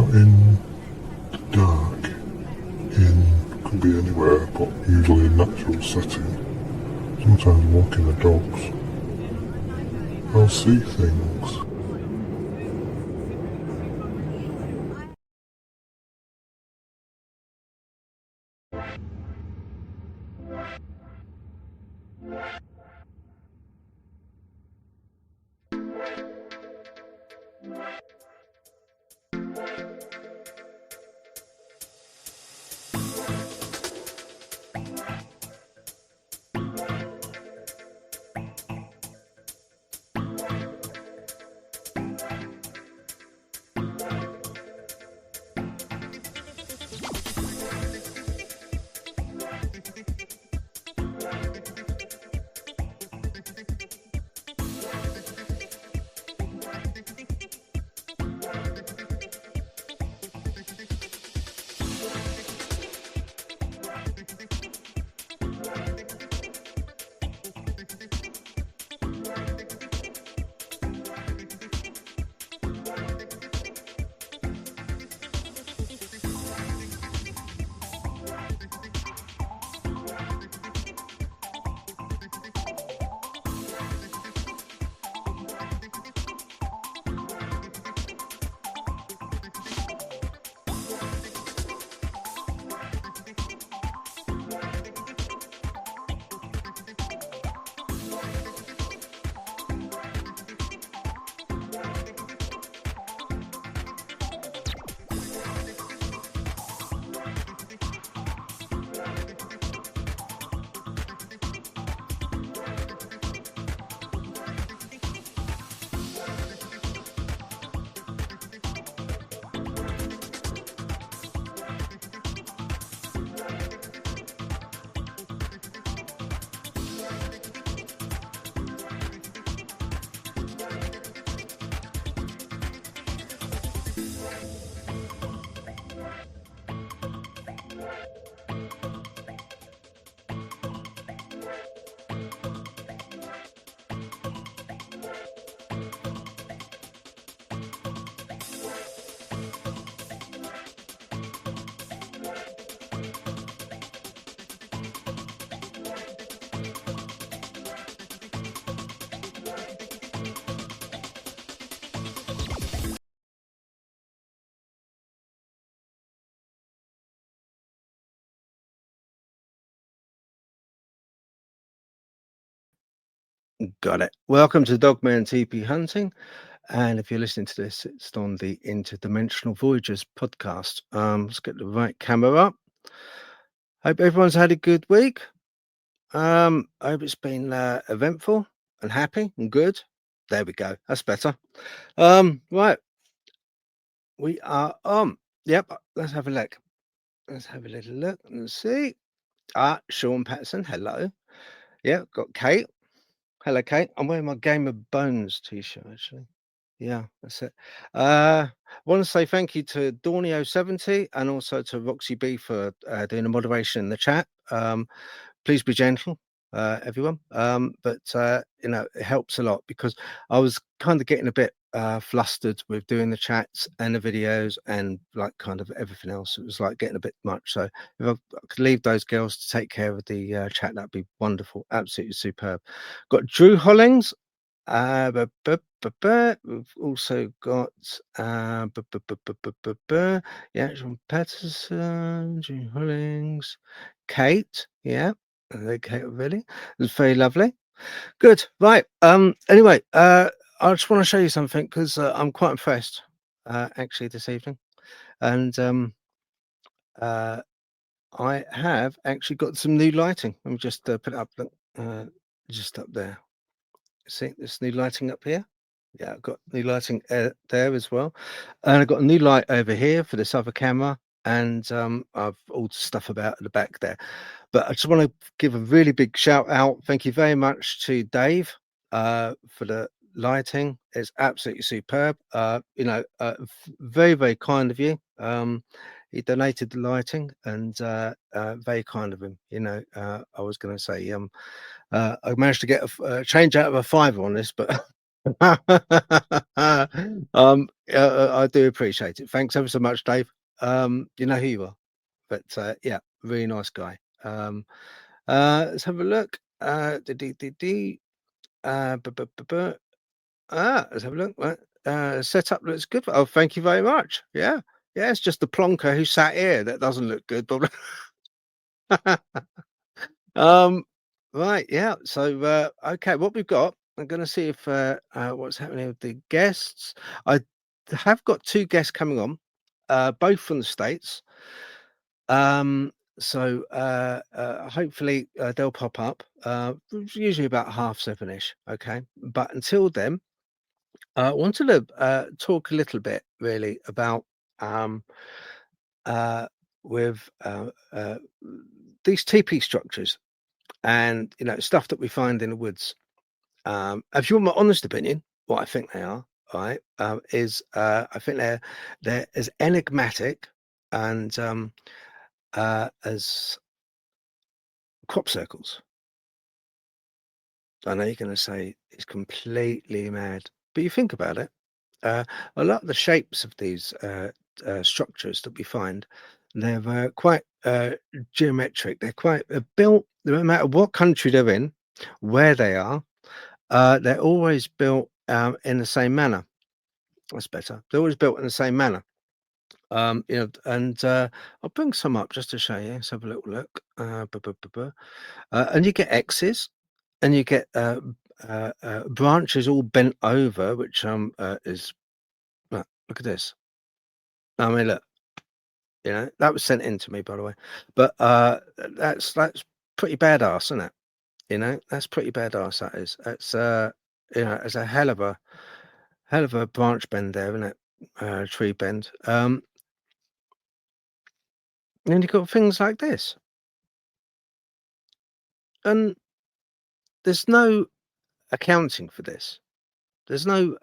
out in the dark, could be anywhere, but usually a natural setting. Sometimes walking the dogs, I'll see things. Got it. Welcome to Dogman Teepee Hunting. And if you're listening to this, it's on the Interdimensional Voyagers podcast. Let's get the right camera up. Hope everyone's had a good week. I hope it's been eventful and happy and good. There we go. That's better. Right. We are on. Yep. Let's have a look. Let's have a little look and see. Sean Patterson. Hello. Yeah. Got Kate. Hello, Kate. I'm wearing my Game of Bones t-shirt, actually. Yeah, that's it. I want to say thank you to Dornio70 and also to Roxy B for doing the moderation in the chat. Please be gentle, everyone. But it helps a lot because I was kind of getting a bit flustered with doing the chats and the videos and like kind of everything else. It was like getting a bit much. So if I could leave those girls to take care of the chat, that'd be wonderful. Absolutely superb. Got Drew Hollings. We've also got yeah, John Patterson, Drew Hollings, Kate. Yeah, Kate really. It's very lovely. Good. Right. Anyway, I just want to show you something because I'm quite impressed actually this evening, and I have actually got some new lighting. Let me just put it up, just up there. See this new lighting up here? Yeah, I've got new lighting there as well, and I've got a new light over here for this other camera, and I've all the stuff about at the back there. But I just want to give a really big shout out. Thank you very much to Dave for the lighting. It's absolutely superb. Very, very kind of you. He donated the lighting, and very kind of him. I was going to say, I managed to get a change out of a £5 on this, but I do appreciate it. Thanks ever so much, Dave. You know who you are, but yeah, really nice guy. Let's have a look. Let's have a look. Right. Setup looks good. Oh, thank you very much. Yeah, yeah. It's just the plonker who sat here that doesn't look good, but um, right. Yeah. So okay, what we've got. I'm going to see if what's happening with the guests. I have got two guests coming on, both from the States. So hopefully they'll pop up. It's usually about 7:30ish. Okay, but until then. I wanted to talk a little bit really about um, uh, with these teepee structures and stuff that we find in the woods. If you want my honest opinion, what I think they are, right, is I think they're as enigmatic and as crop circles. I know you're going to say it's completely mad, but you think about it. Uh, a lot of the shapes of these structures that we find, they're quite geometric. They're quite built, no matter what country they're in, where they are, they're always built in the same manner. That's better. They're always built in the same manner. And I'll bring some up just to show you. Let's have a little look. And you get X's, and you get branches all bent over, which is look at this. I mean, look, that was sent in to me, by the way. But that's pretty badass, isn't it? That's pretty badass. That is. It's it's a hell of a branch bend there, isn't it? Tree bend. And you've got things like this, and there's no accounting for this. There's no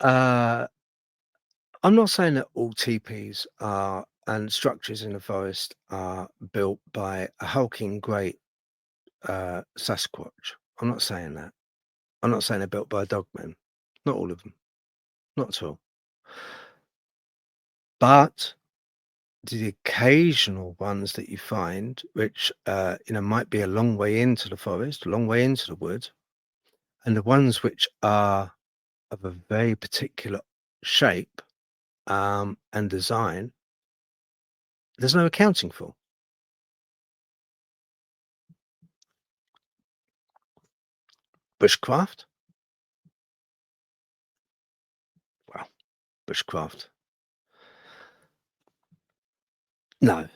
uh I'm not saying that all teepees are and structures in the forest are built by a hulking great Sasquatch. I'm not saying that. I'm not saying they're built by a dogman. Not all of them. Not at all. But the occasional ones that you find, which might be a long way into the forest, a long way into the woods, and the ones which are of a very particular shape and design, there's no accounting for. Bushcraft? Well, bushcraft. No,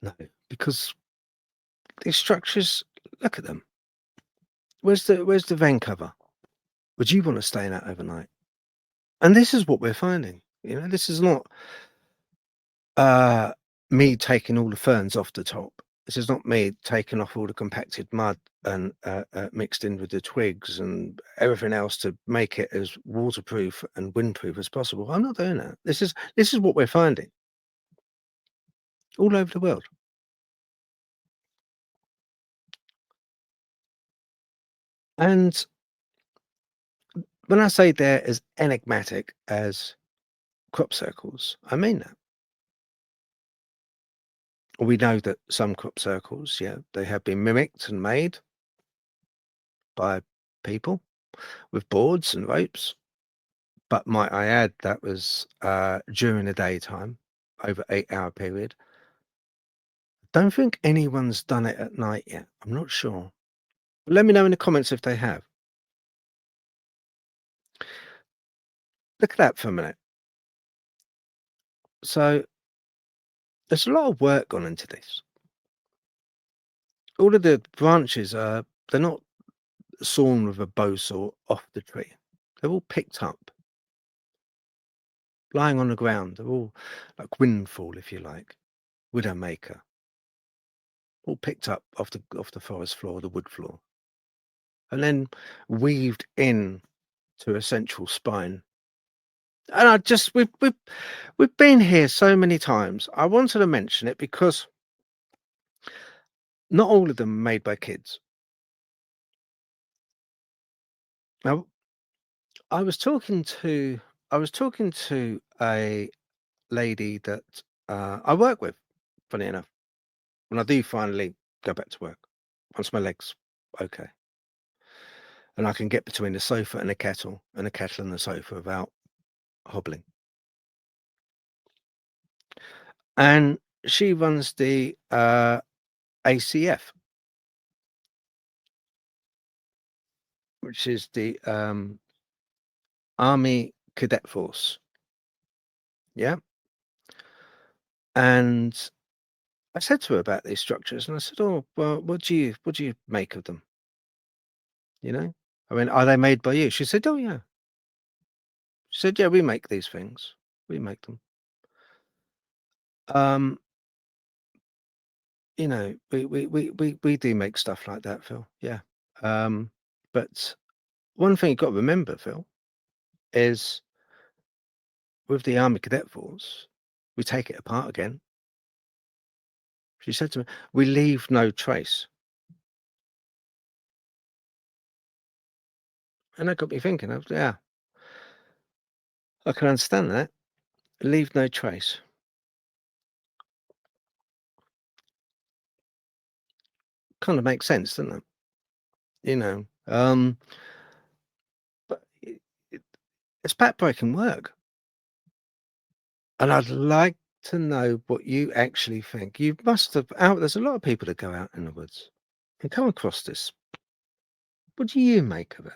no, because these structures, look at them. Where's the vane cover? Would you want to stay in that overnight? And this is what we're finding. This is not uh, me taking all the ferns off the top. This is not me taking off all the compacted mud and mixed in with the twigs and everything else to make it as waterproof and windproof as possible. I'm not doing that. This is what we're finding all over the world. And when I say they're as enigmatic as crop circles, I mean that. We know that some crop circles, yeah, they have been mimicked and made by people with boards and ropes. But might I add, that was during the daytime, over 8-hour period. Don't think anyone's done it at night yet. I'm not sure. Let me know in the comments if they have. Look at that for a minute. So there's a lot of work gone into this. All of the branches they're not sawn with a bow saw off the tree. They're all picked up, lying on the ground. They're all like windfall, if you like, widowmaker, all picked up off the forest floor, the wood floor, and then weaved in to a central spine. And we've been here so many times. I wanted to mention it because not all of them are made by kids. Now, I was talking to I was talking to a lady that I work with, funny enough, when I do finally go back to work, once my leg's okay, and I can get between the sofa and the kettle and the sofa without hobbling. And she runs the ACF, which is the Army Cadet Force. Yeah. And I said to her about these structures, and I said, "Oh, well, what do you make of them? You know, I mean, are they made by you?" She said, "Oh, yeah." She said, "Yeah, we make these things. We make them. Um, we do make stuff like that, Phil. Yeah. Um, but one thing you've got to remember, Phil, is with the Army Cadet Force, we take it apart again." She said to me, "We leave no trace." And that got me thinking. Yeah, I can understand that. Leave no trace. Kind of makes sense, doesn't it? You know, but it's backbreaking work. And I'd like to know what you actually think. You must have out there's a lot of people that go out in the woods and come across this. What do you make of it?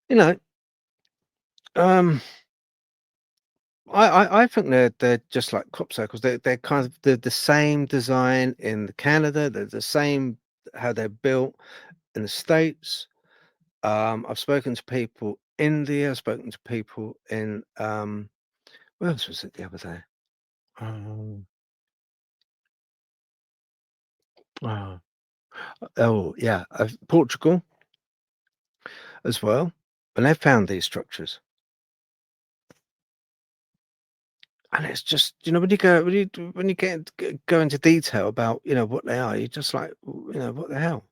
You know, um, I think they're just like crop circles. They're kind of the same design in Canada. They're the same how they're built in the States. I've spoken to people India. I've spoken to people in where else was it the other day? Um, oh, oh yeah, Portugal as well, and they've found these structures. And it's just, when you go into detail about, what they are, you're just like, what the hell,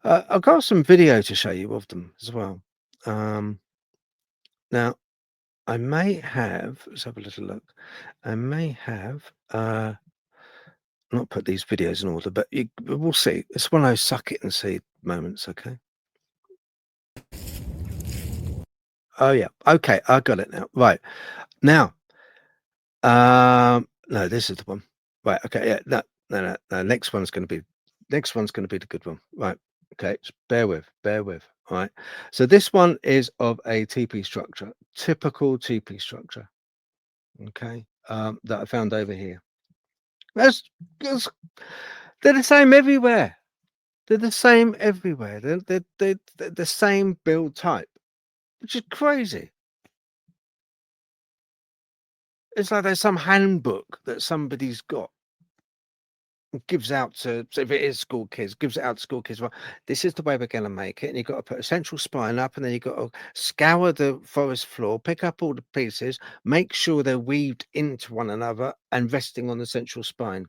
I've got some video to show you of them as well. Um, now I may have, let's have a little look. I may have not put these videos in order, but we'll see. It's one of those suck it and see moments, okay? Oh yeah, okay, I got it now. Right now, no, this is the one. Right. Okay. Yeah. No. No. No. No. Next one's going to be the good one. Right. Okay. Just bear with. Bear with. All right. So this one is of a TP structure, typical TP structure. Okay. That I found over here. That's they're the same everywhere. They're the same everywhere. They're the same build type, which is crazy. It's like there's some handbook that somebody's got. Gives out to so if it is school kids, gives it out to school kids. Well, this is the way we're going to make it, and you've got to put a central spine up, and then you've got to scour the forest floor, pick up all the pieces, make sure they're weaved into one another and resting on the central spine.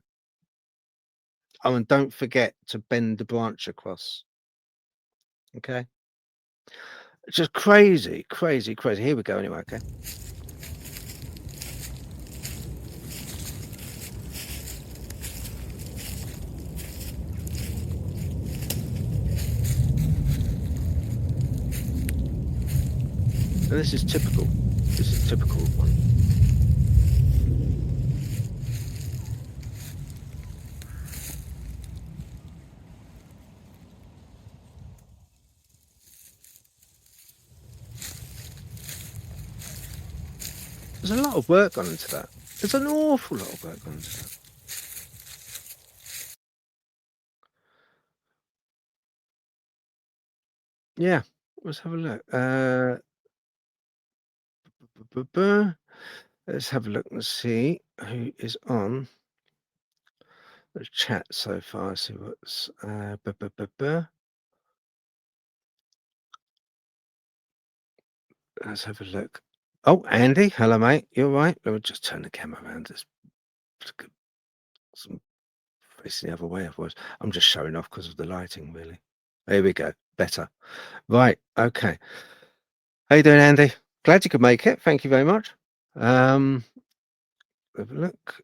Oh, and don't forget to bend the branch across. Okay, it's just crazy, crazy, crazy. Here we go. Anyway, okay. And this is typical. This is typical one. There's a lot of work gone into that. There's an awful lot of work gone into that. Yeah, let's have a look. Let's have a look and see who is on the chat so far. See what's let's have a look. Oh, Andy, hello mate. You're right. Let me just turn the camera around. Facing the other way, otherwise I'm just showing off because of the lighting, really. There we go. Better. Right. Okay. How you doing, Andy? Glad you could make it. Thank you very much. Have a look.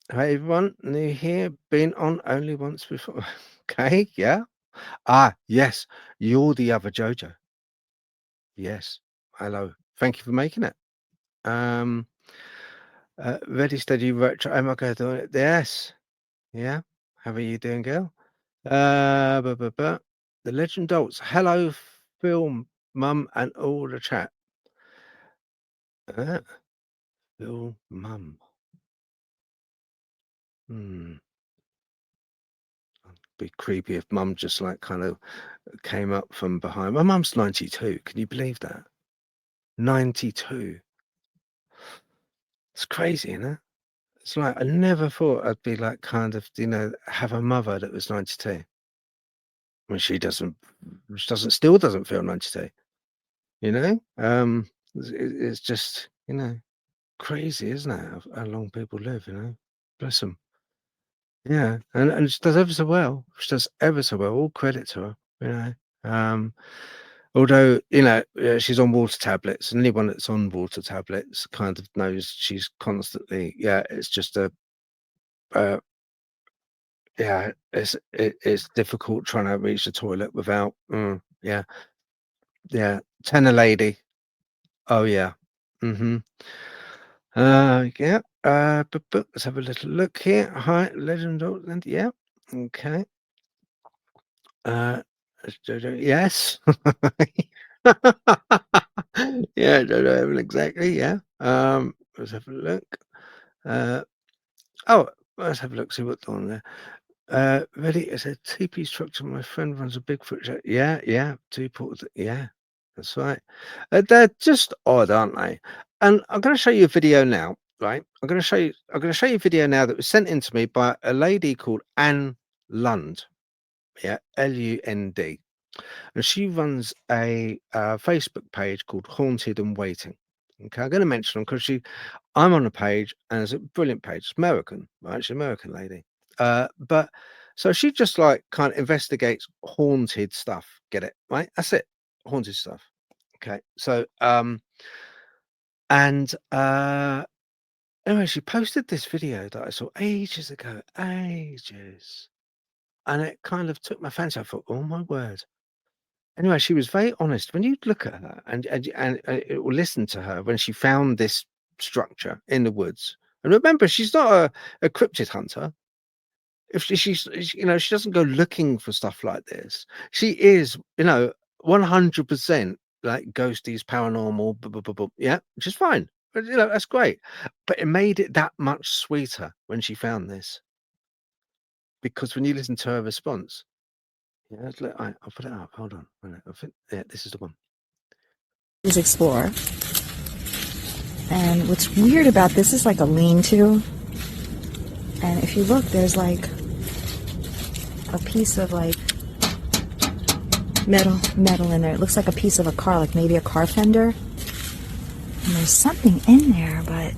Hey, everyone. New here. Been on only once before. Okay. Yeah. Yes. You're the other Jojo. Yes. Hello. Thank you for making it. Ready, steady, retro. Oh my God. Yes. Yeah. How are you doing, girl? The Legend Adults. Hello, film, mum, and all the chat. Film, mum. Be creepy if mum just like kind of came up from behind. My mum's 92. Can you believe that? 92. It's crazy, isn't it? It's like I never thought I'd be like kind of, have a mother that was 92. When she still doesn't feel 92. It's just, crazy, isn't it? How long people live, bless them. Yeah, and she does ever so well. She does ever so well. All credit to her, Although, she's on water tablets, and anyone that's on water tablets kind of knows she's constantly, it's just it's difficult trying to reach the toilet without, yeah, tenor lady. Oh yeah. Yeah. Let's have a little look here. Hi, Legend Auckland. Yeah. Okay. Yes. Yeah, exactly. Yeah. Let's have a look. Let's have a look. See what's on there. Ready? It's a teepee structure. My friend runs a Bigfoot show. Yeah. Teapot. Yeah, that's right. They're just odd, aren't they? And I'm going to show you a video now. Right? I'm going to show you a video now that was sent in to me by a lady called Anne Lund. Yeah, Lund. And she runs a Facebook page called Haunted and Waiting. Okay, I'm going to mention them because I'm on a page and it's a brilliant page. It's American, right? She's an American lady. But so she just like kind of investigates haunted stuff. Get it? Right? That's it. Haunted stuff. Okay. So anyway, she posted this video that I saw ages ago. Ages. And it kind of took my fancy. I thought, oh my word. Anyway, she was very honest. When you look at her and listen to her when she found this structure in the woods, and remember, she's not a cryptid hunter. If she's she doesn't go looking for stuff like this. She is 100% like ghosties, paranormal, yeah, which is fine. But that's great. But it made it that much sweeter when she found this, because when you listen to her response. Yeah, I'll put it up. Hold on. I think, this is the one. Explore. And what's weird about this is like a lean-to. And if you look, there's like a piece of like metal in there. It looks like a piece of a car, like maybe a car fender. And there's something in there, but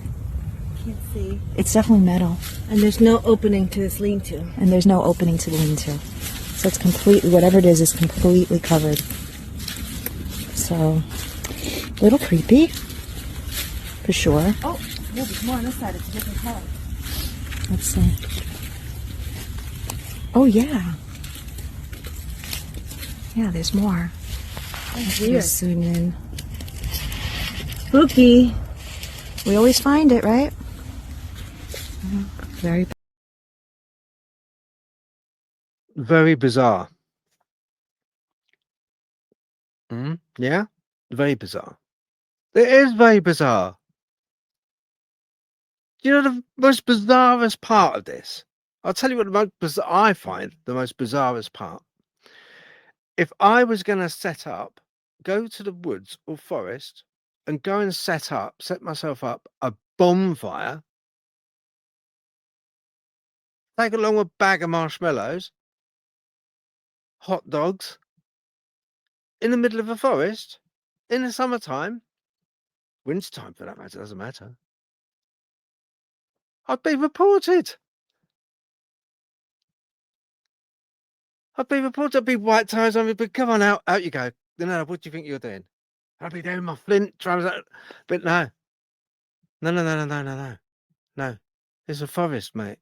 can't see. It's definitely metal. And there's no opening to this lean-to. And there's no opening to the lean-to. So it's completely, whatever it is completely covered. So, a little creepy, for sure. Oh, there's more on this side. It's a different color. Let's see. Oh, yeah. Yeah, there's more. That's weird. Zoom in. Spooky. We always find it, right? Very bizarre. Yeah, very bizarre. It is very bizarre. You know the most bizarrest part of this? I'll tell you what I find the most bizarrest part. If I was going to go to the woods or forest and go and set myself up a bonfire, take along a bag of marshmallows, hot dogs, in the middle of a forest, in the summertime, wintertime for that matter, doesn't matter, I'd be reported. I've been reported to be white ties on me, but come on, out you go. No, what do you think you're doing? I'll be doing my flint, but no. No. It's a forest, mate.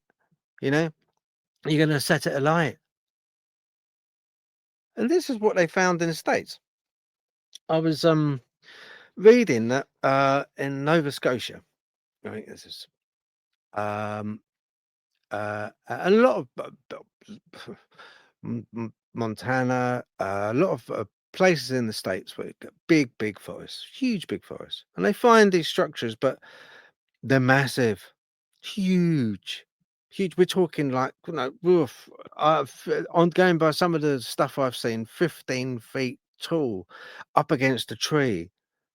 You know, you're going to set it alight. And this is what they found in the States. I was reading that in Nova Scotia, I think this is a lot of Montana, a lot of places in the States where you've got big forests, huge big forests, and they find these structures, but they're massive, huge. We're talking like, woof. On going by some of the stuff I've seen, 15 feet tall, up against a tree.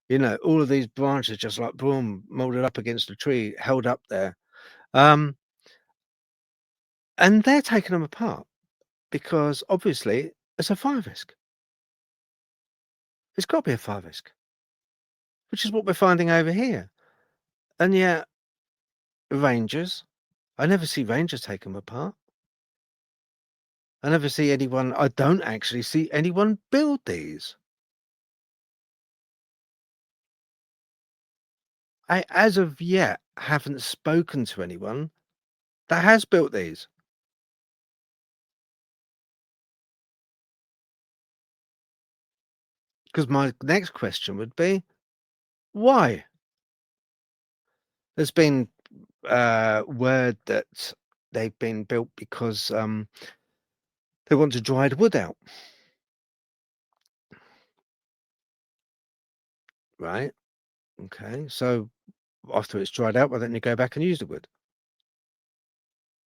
All of these branches just like boom, molded up against a tree, held up there. And they're taking them apart because obviously it's a fire risk. It's got to be a fire risk, which is what we're finding over here. And yet, rangers, I never see rangers take them apart. I don't actually see anyone build these. I, as of yet, haven't spoken to anyone that has built these. Because my next question would be, why? There's been word that they've been built because they want to dry the wood out. Right? Okay. So after it's dried out, well, then you go back and use the wood.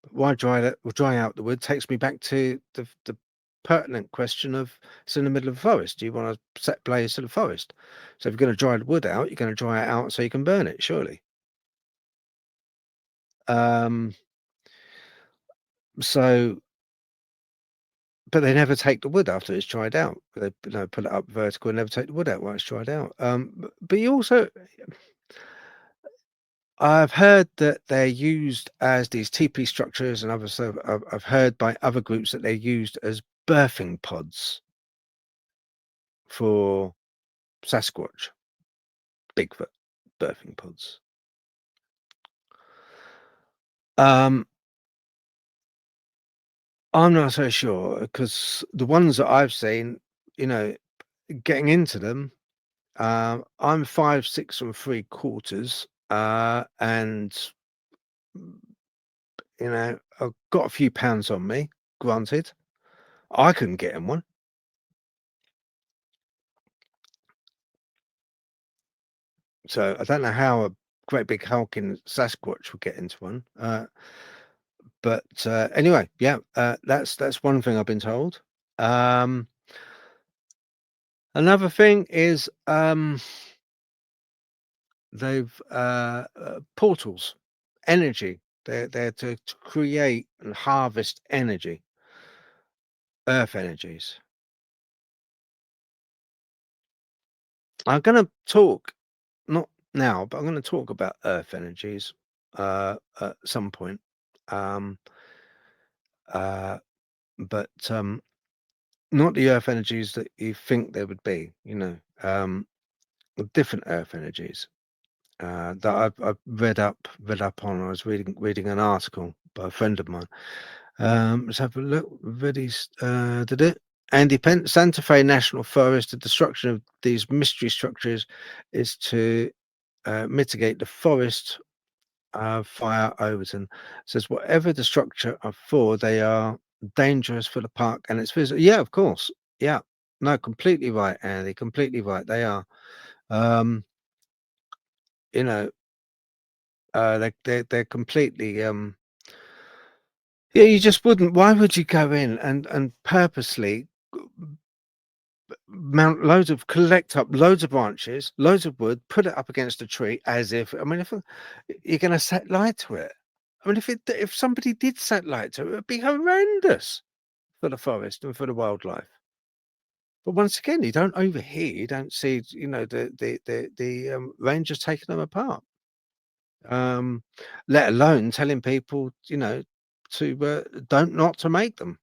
But why dry out the wood takes me back to the pertinent question of it's in the middle of the forest. Do you want to set blaze to the forest? So if you're going to dry the wood out, you're going to dry it out so you can burn it, surely. So, but they never take the wood after it's dried out. They put it up vertical and never take the wood out while it's dried out. But you also, I've heard that they're used as these teepee structures, and I've heard by other groups that they're used as birthing pods for Sasquatch, Bigfoot birthing pods. I'm not so sure because the ones that I've seen, getting into them, I'm 5'6" and 3/4, and I've got a few pounds on me. Granted, I couldn't get in one. So I don't know how a great big hulking Sasquatch would get into one. But anyway, yeah, that's one thing I've been told. Another thing is they've portals, energy. They're to create and harvest energy, earth energies. I'm going to talk, not now, but I'm going to talk about earth energies at some point. But not the earth energies that you think there would be, different earth energies that I've read up on. I was reading an article by a friend of mine. Let's have a look. Ready? Did it? Andy Pence, Santa Fe National Forest. The destruction of these mystery structures is to mitigate the forest fire. Overton says whatever the structure are for, they are dangerous for the park and its visitors. Yeah, of course. Yeah, no, completely right, Andy. Completely right. They are. They're completely. Yeah, you just wouldn't. Why would you go in and purposely collect up loads of branches, loads of wood, put it up against a tree as if, if you're going to set light to it. If somebody did set light to it, it would be horrendous for the forest and for the wildlife. But once again, you don't overhear, you don't see, the rangers taking them apart. Let alone telling people, to not to make them.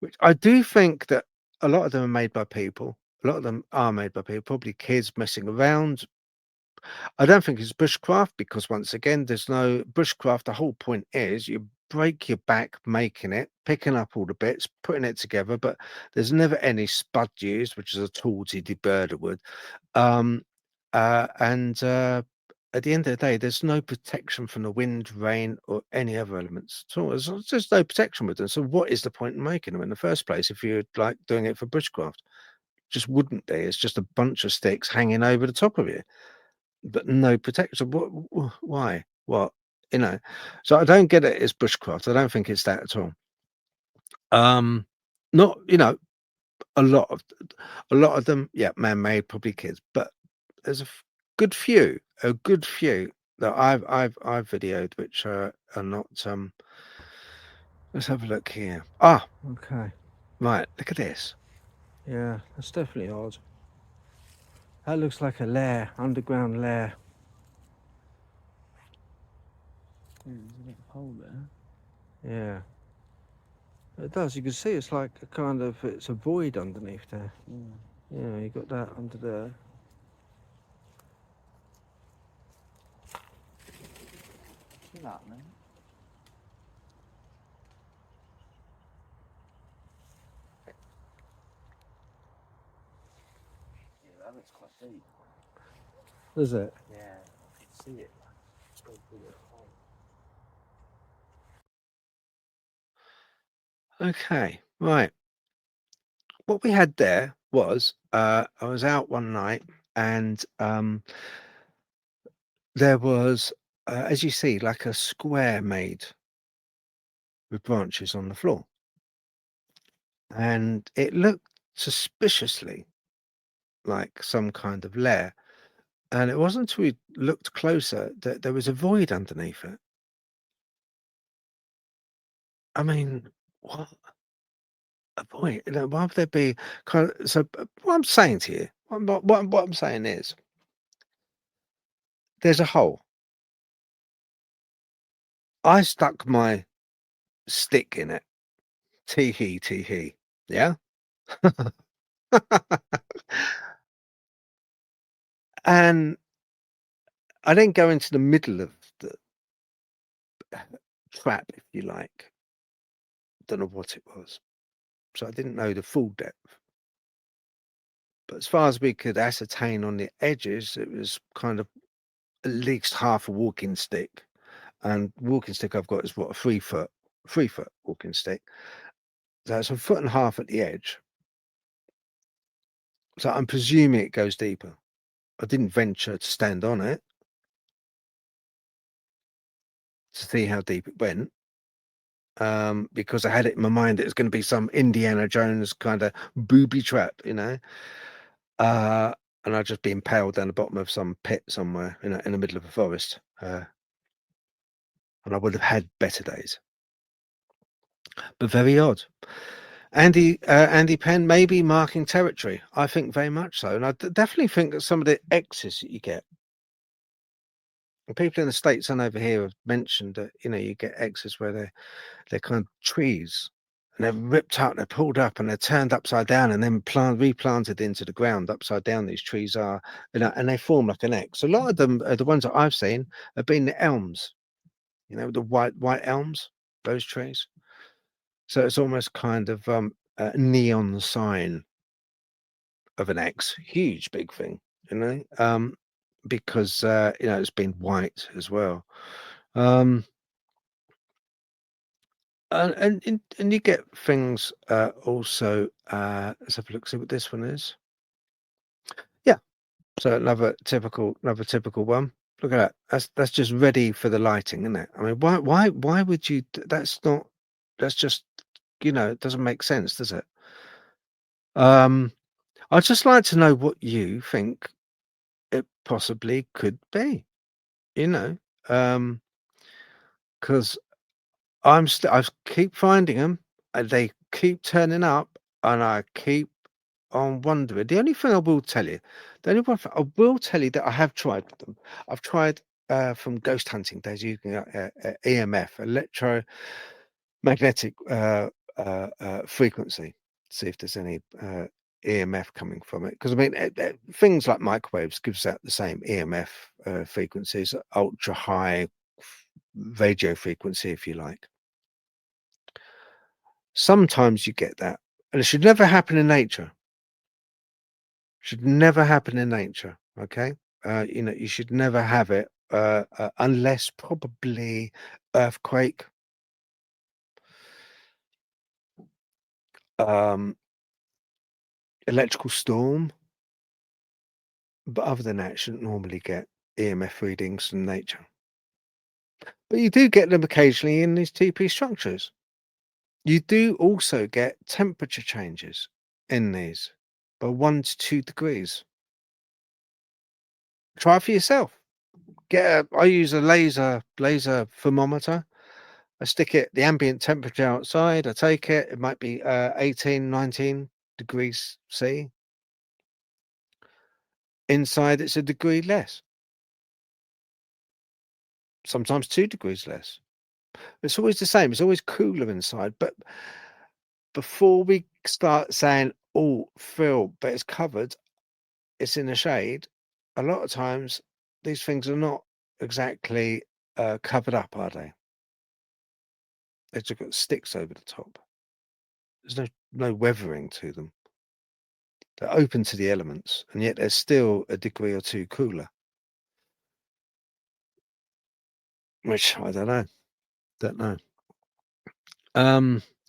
which I do think that a lot of them are made by people. A lot of them are made by people, probably kids messing around. I don't think it's bushcraft because once again, there's no bushcraft. The whole point is you break your back making it, picking up all the bits, putting it together, but there's never any spud used, which is a tool to deburr the wood. Um, and at the end of the day, there's no protection from the wind, rain, or any other elements at all. There's just no protection with them. So what is the point in making them in the first place if you're like doing it for bushcraft? Just wouldn't be. It's just a bunch of sticks hanging over the top of you, but no protection. Why? What? You know. So I don't get it as bushcraft. I don't think it's that at all. Not a lot of them, yeah, man-made, probably kids, but there's a good few that I've videoed which are not. Let's have a look here. Ah, okay, right. Look at this. Yeah, that's definitely odd. That looks like a lair, underground lair. There's a little hole there. Yeah, it does. You can see it's like a kind of it's a void underneath there. Yeah, you got that under there. See that, man? Yeah, that looks quite deep. Is it? Yeah, I can see it. Go through the hole. Okay, right. What we had there was I was out one night and there was, as you see, like a square made with branches on the floor, and it looked suspiciously like some kind of lair. And it wasn't until we looked closer that there was a void underneath it. I mean, what a void! Why would there be kind of? So, what I'm saying to you, what I'm saying is, there's a hole. I stuck my stick in it. Tee hee. Yeah. And I didn't go into the middle of the trap, if you like. Don't know what it was. So I didn't know the full depth. But as far as we could ascertain on the edges, it was kind of at least half a walking stick. And walking stick I've got is what, a 3 foot walking stick. So it's a foot and a half at the edge. So I'm presuming it goes deeper. I didn't venture to stand on it to see how deep it went. Because I had it in my mind it was going to be some Indiana Jones kind of booby trap, and I'd just be impaled down the bottom of some pit somewhere in the middle of a forest, and I would have had better days. But very odd. Andy Penn may be marking territory. I think very much so, and I definitely think that some of the X's that you get, and people in the States and over here have mentioned that you get X's where they're kind of trees. And they're ripped up, they're pulled up, and they're turned upside down, and then replanted into the ground upside down. These trees are, and they form like an X. A lot of them, the ones that I've seen, have been the elms. The white elms, those trees. So it's almost kind of a neon sign of an X, huge big thing, because it's been white as well. And you get things also. Let's have a look. See what this one is. Yeah. So another typical one. Look at that. That's just ready for the lighting, isn't it? I mean, why would you? That's not. That's just it doesn't make sense, does it? I'd just like to know what you think it possibly could be. Because I keep finding them, and they keep turning up, and I keep on wondering. The only thing I will tell you, that I have tried with them. I've tried from ghost hunting days using EMF, electromagnetic frequency, see if there's any EMF coming from it. Because I mean, things like microwaves gives out the same EMF frequencies, ultra high radio frequency, if you like. Sometimes you get that, and it should never happen in nature. Should never happen in nature. Okay, you know, you should never have it unless probably earthquake, electrical storm. But other than that, you shouldn't normally get EMF readings from nature. But you do get them occasionally in these TP structures. You do also get temperature changes in these by 1 to 2 degrees. Try it for yourself. I use a laser thermometer. I stick it the ambient temperature outside. I take it. It might be 18, 19 degrees C. Inside, it's a degree less. Sometimes 2 degrees less. It's always the same. It's always cooler inside. But before we start saying, "Oh, Phil, but it's covered, it's in the shade," a lot of times these things are not exactly covered up, are they? They've just got sticks over the top. There's no weathering to them. They're open to the elements, and yet they're still a degree or two cooler. Which I don't know. Don't know.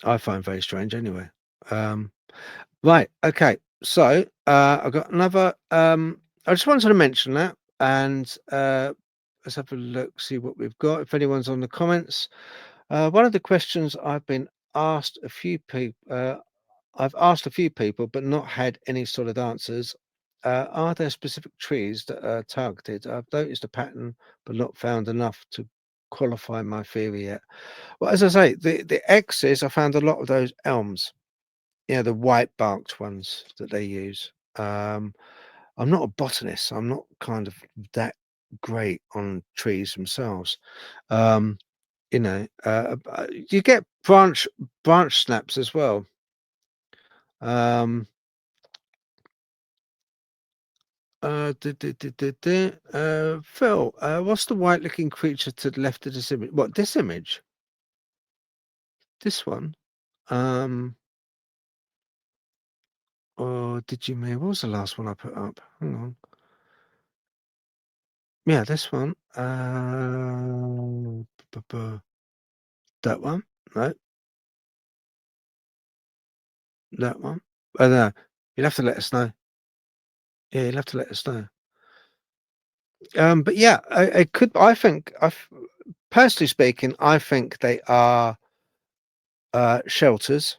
I find very strange anyway. Right, okay. So I've got another I just wanted to mention that, and let's have a look, see what we've got. If anyone's on the comments. One of the questions I've been asked a few people I've asked a few people but not had any solid answers. Are there specific trees that are targeted? I've noticed a pattern but not found enough to qualify my theory yet. Well, as I say, the X's, I found a lot of those elms, you know, the white barked ones that they use. I'm not a botanist, so I'm not kind of that great on trees themselves. You know, you get branch snaps as well. Phil, what's the white looking creature to the left of this image? What, this image? This one? Or did you mean, what was the last one I put up? Hang on. Yeah, this one. That one? No. That one? Oh, no. You'll have to let us know. Yeah, you'll have to let us know. But yeah, it could. I think, personally speaking, I think they are shelters.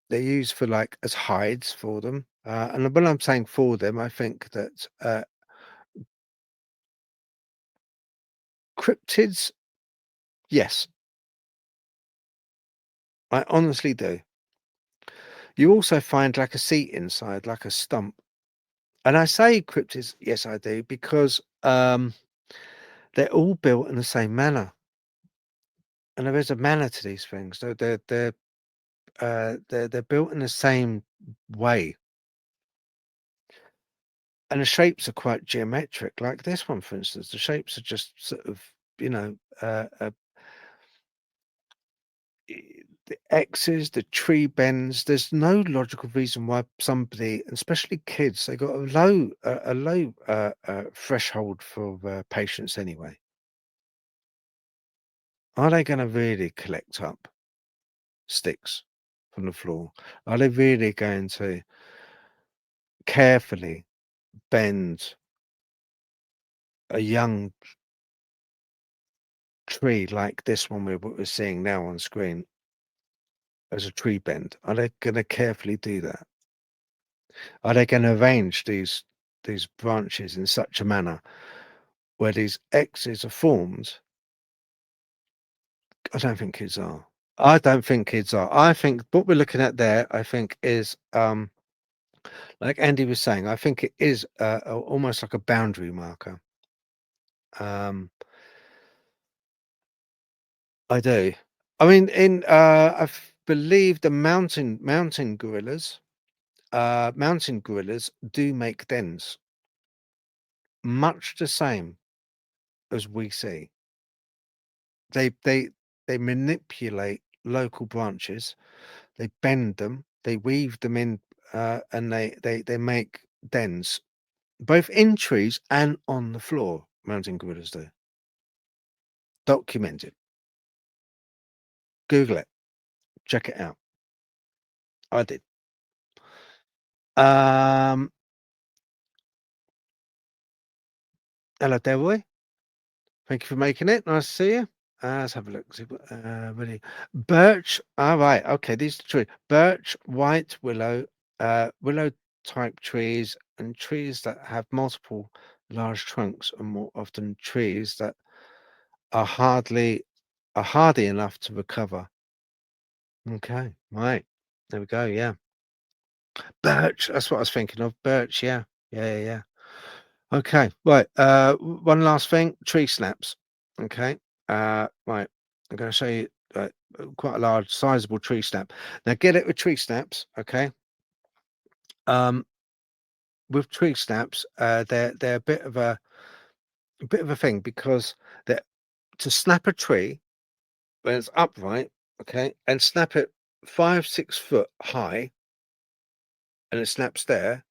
They're used for like as hides for them. And when I'm saying for them, I think that cryptids, yes, I honestly do. You also find like a seat inside, like a stump. And I say cryptids, yes, I do, because they're all built in the same manner. And there is a manner to these things. They're built in the same way. And the shapes are quite geometric. Like this one, for instance, the shapes are just sort of, you know, the X's, the tree bends. There's no logical reason why somebody, especially kids, they got a low threshold for patience anyway. Are they going to really collect up sticks from the floor? Are they really going to carefully bend a young tree like this one we're seeing now on screen as a tree bend? Are they going to carefully do that? Are they going to arrange these branches in such a manner where these X's are formed? I don't think kids are. I don't think kids are. I think what we're looking at there, I think, is like Andy was saying, I think it is almost like a boundary marker. I do. I mean, believe the mountain gorillas do make dens, much the same as we see. They manipulate local branches, they bend them, they weave them in, and they make dens, both in trees and on the floor. Mountain gorillas do. Document it. Google it. Check it out. I did. Hello, Delroy. Thank you for making it. Nice to see you. Let's have a look. See what, really. Birch. All right. Okay. These are trees. Birch, white willow, willow type trees, and trees that have multiple large trunks are more often trees that are hardy enough to recover. Okay. Right. There we go. Yeah. Birch. That's what I was thinking of. Birch. Yeah. Yeah. Okay, right. One last thing: tree snaps. Okay, right. I'm going to show you quite a large, sizable tree snap. Now, get it with tree snaps. Okay. With tree snaps, they're a bit of a thing because that to snap a tree when it's upright, okay, and snap it 5-6 foot high, and it snaps there.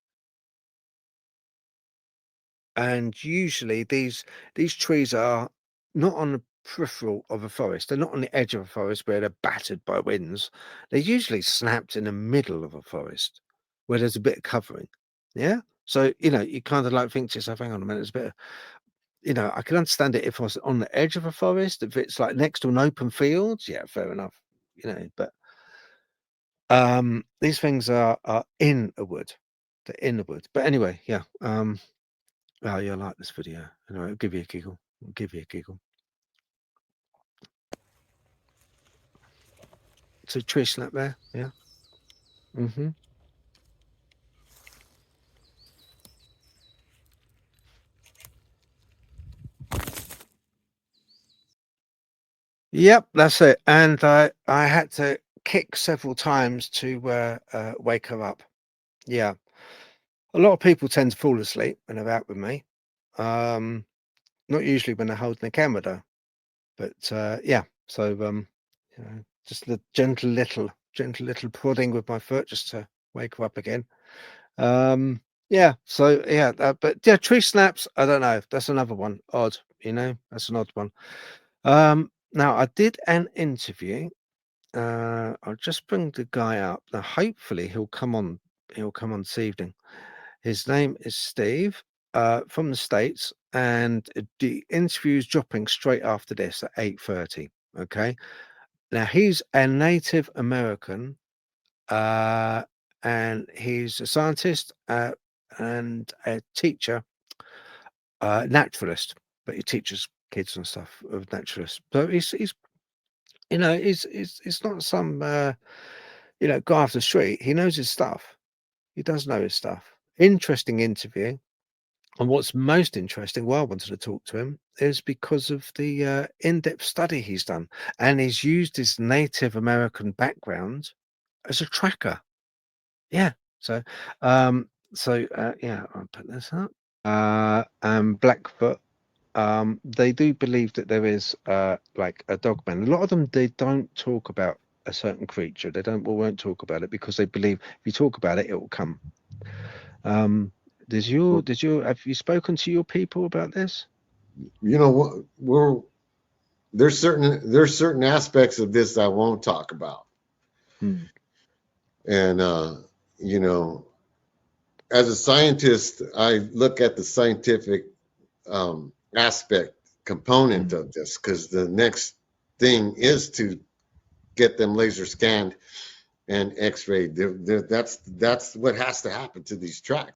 And usually these trees are not on the peripheral of a forest. They're not on the edge of a forest where they're battered by winds. They're usually snapped in the middle of a forest where there's a bit of covering. Yeah. So, you kind of like think to yourself, hang on a minute, there's a bit of, I can understand it if I was on the edge of a forest, if it's like next to an open field, yeah, fair enough. But these things are in a wood. They're in the wood. But anyway, yeah. Oh, you'll like this video. Anyway, it'll give you a giggle. It'll give you a giggle. So tree snap there, yeah. Mm-hmm. Yep, that's it. And I had to kick several times to wake her up. Yeah. A lot of people tend to fall asleep when they're out with me. Not usually when they're holding the camera though. But yeah, so just the gentle little prodding with my foot just to wake her up again. Yeah, so yeah, but yeah, tree snaps, I don't know. That's another one. Odd, that's an odd one. Now I did an interview. I'll just bring the guy up. Now hopefully he'll come on this evening. His name is Steve, from the States, and the interview is dropping straight after this at 8:30. Okay. Now he's a Native American, and he's a scientist, and a teacher, naturalist, but he teaches kids and stuff of naturalists. So he's it's not some guy off the street. He knows his stuff. He does know his stuff. Interesting interview. And what's most interesting, why I wanted to talk to him, is because of the in-depth study he's done, and he's used his Native American background as a tracker. Yeah. So, yeah, I'll put this up. And Blackfoot, they do believe that there is like a dogman. A lot of them, they don't talk about a certain creature. They won't talk about it because they believe if you talk about it, it will come. Have you spoken to your people about this? There's certain aspects of this I won't talk about. And as a scientist, I look at the scientific aspect component of this, because the next thing is to get them laser scanned and x-rayed. That's what has to happen to these tracks.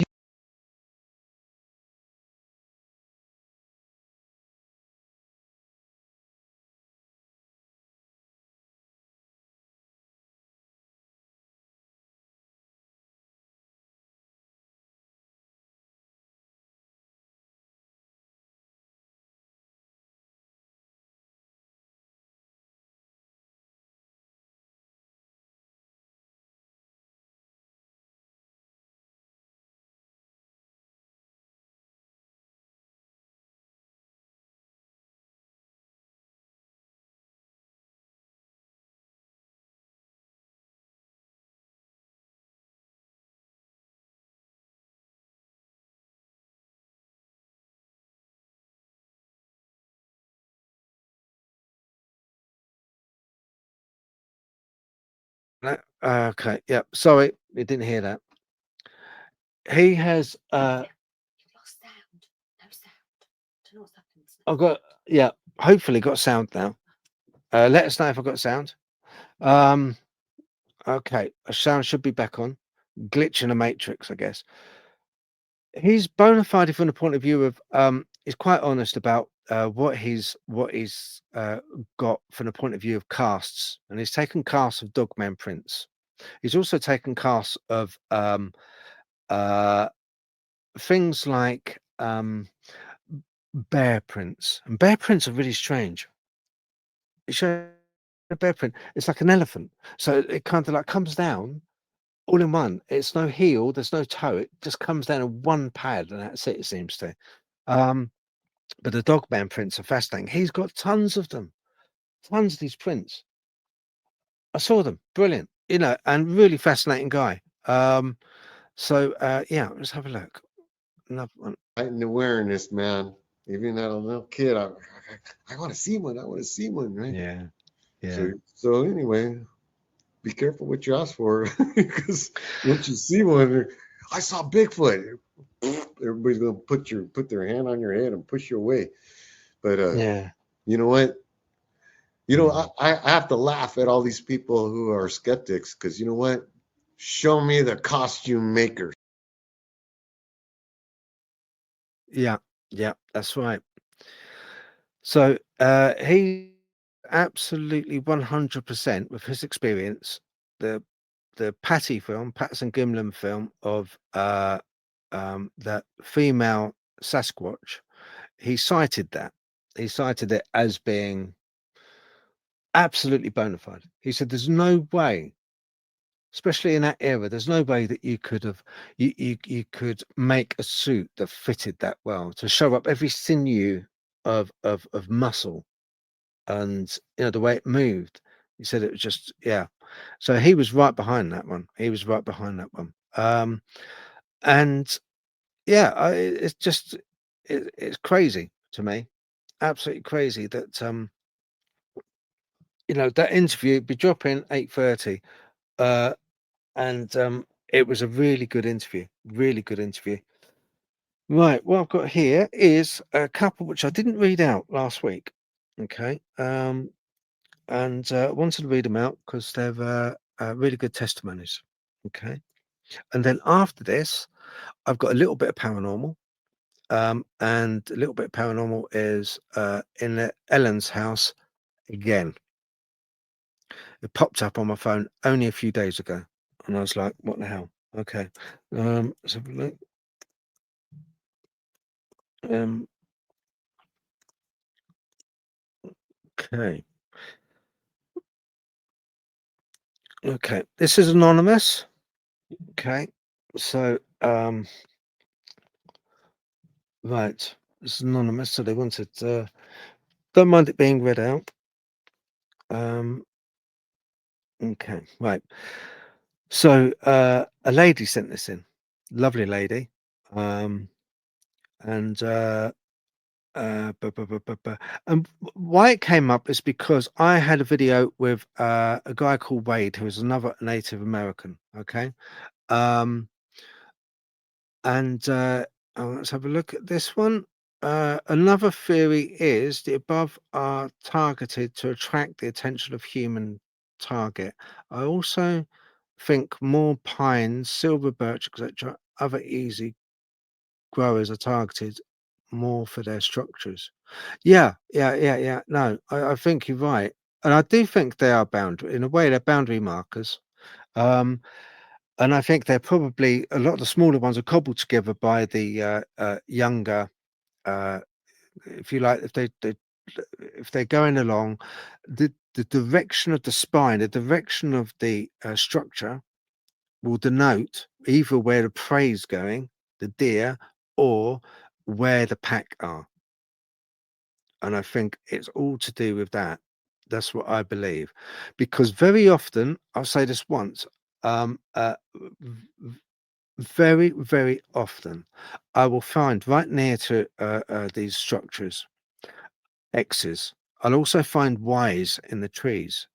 Okay, yeah. Sorry, you didn't hear that. He has. You've lost sound. No sound. Don't know what's happened. I've got. Yeah. Hopefully, got sound now. Let us know if I've got sound. Okay, a sound should be back on. Glitch in a matrix, I guess. He's bona fide from the point of view of he's quite honest about what he's got from the point of view of casts, and he's taken casts of Dogman prints. He's also taken casts of uh things like bear prints, and bear prints are really strange. You show a bear print, it's like an elephant, so it kind of like comes down all in one. It's no heel, there's no toe, it just comes down in one pad, and that's it, it seems to. But the Dogman prints are fascinating. He's got tons of them, tons of these prints. I saw them, brilliant, you know, and really fascinating guy. So yeah, let's have a look. Another one. Heightened awareness, man. Even as a little kid, I want to see one. I want to see one, right? Yeah, yeah. So anyway, be careful what you ask for, because once you see one, I saw Bigfoot. Everybody's gonna put their hand on your head and push you away. But Yeah. you know what? You know, I have to laugh at all these people who are skeptics, because you know what? Show me the costume makers. Yeah, yeah, that's right. So he absolutely 100% with his experience, the Patty film, Patterson Gimlin film of that female Sasquatch, he cited that. He cited it as being absolutely bona fide. He said there's no way, especially in that era, there's no way that you could have you could make a suit that fitted that well to show up every sinew of muscle, and you know the way it moved. He said it was just, yeah. So he was right behind that one. He was right behind that one. And yeah, it's just it's crazy to me, absolutely crazy that you know that interview be dropping 8:30. And it was a really good interview, really good interview. Right, what I've got here is a couple which I didn't read out last week. Okay, and I wanted to read them out because they're really good testimonies. Okay, and then after this, I've got a little bit of paranormal, and a little bit of paranormal is in Ellen's house again. It popped up on my phone only a few days ago, and I was like, "What the hell?" Okay, let's have a look. Okay. Okay. This is anonymous. Okay. So, right. It's anonymous. So they wanted, don't mind it being read out. Okay. Right. So, a lady sent this in. Lovely lady. And, and why it came up is because I had a video with a guy called Wade, who is another Native American. Okay. And let's have a look at this one. Another theory is the above are targeted to attract the attention of human target. I also think more pines, silver birch, etc., other easy growers are targeted more for their structures. Yeah. No, I think you're right. And I do think they are boundary, in a way, they're boundary markers. Um, and I think they're probably a lot of the smaller ones are cobbled together by the younger, uh, if you like, if they're going along, the direction of the spine, the direction of the structure will denote either where the prey is going, the deer, or where the pack are. And I think it's all to do with that. That's what I believe, because very often, I'll say this once, very, very often, I will find right near to these structures X's. I'll also find Y's in the trees.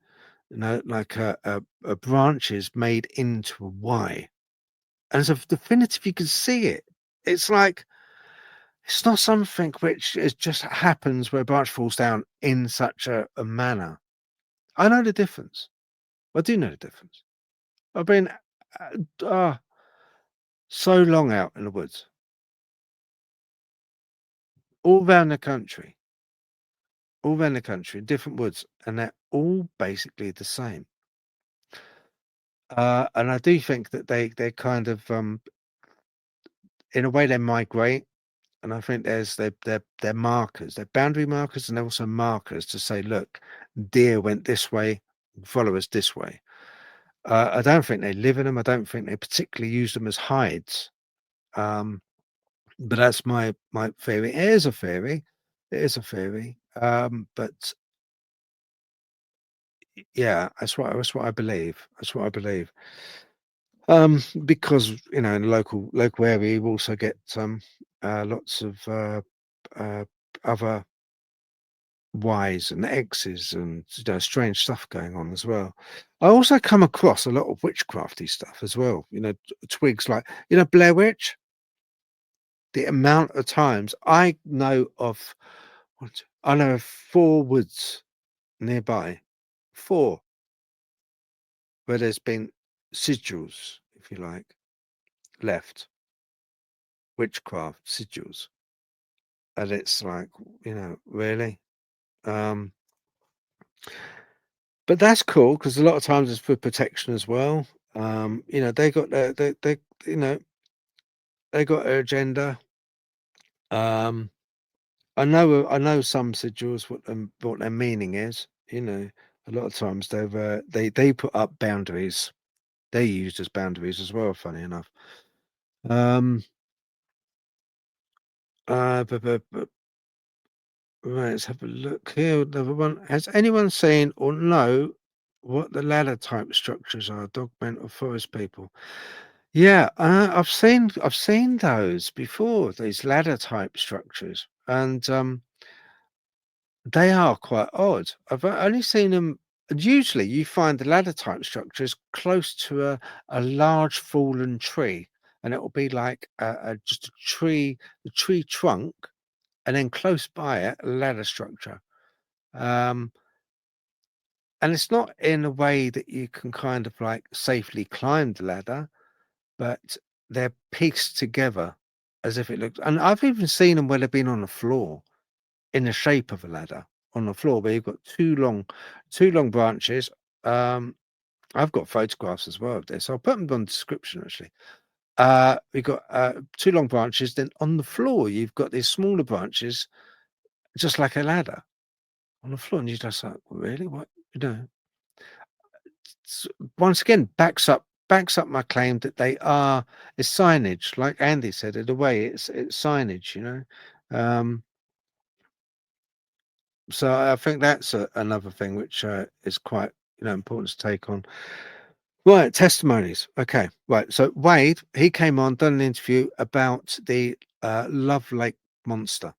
like a branches made into a Y. And so definitive, you can see it. It's like, it's not something which is just happens where a branch falls down in such a manner. I know the difference. I do know the difference. I've been so long out in the woods, all around the country, different woods, and they're all basically the same. And I do think that they kind of in a way they migrate, and I think there's they're markers, they're boundary markers, and they're also markers to say, look, deer went this way, follow us this way. I don't think they live in them. I don't think they particularly use them as hides. But that's my theory. It is a theory. It is a theory. But yeah, that's what I believe. That's what I believe. Because in the local area, you also get lots of other Y's and X's and strange stuff going on as well. I also come across a lot of witchcrafty stuff as well. Twigs like Blair Witch. The amount of times I know of 4 woods nearby, 4 where there's been sigils, if you like, left, witchcraft sigils, and it's like, really. But that's cool because a lot of times it's for protection as well. They got they got their agenda. I know some sigils what their meaning is. A lot of times they put up boundaries. They're used as boundaries as well. Funny enough. But right, let's have a look here. Another one. Has anyone seen or know what the ladder type structures are? Dogmen or forest people? Yeah, I've seen those before. These ladder type structures, and they are quite odd. I've only seen them. And usually, you find the ladder type structures close to a large fallen tree, and it will be like just a tree, the tree trunk, and then close by it, a ladder structure. And it's not in a way that you can kind of like safely climb the ladder, but they're pieced together as if it looks. And I've even seen them where they've been on the floor in the shape of a ladder on the floor, where you've got two long branches. I've got photographs as well of this. I'll put them on the description actually. We've got 2 long branches. Then on the floor, you've got these smaller branches, just like a ladder on the floor, and you're just like, really? What? Once again, backs up my claim that they are it's signage, like Andy said. In a way, it's signage, So I think that's another thing which is quite important to take on. Right, testimonies. Okay, right. So Wade, he came on, done an interview about the Love Lake monster.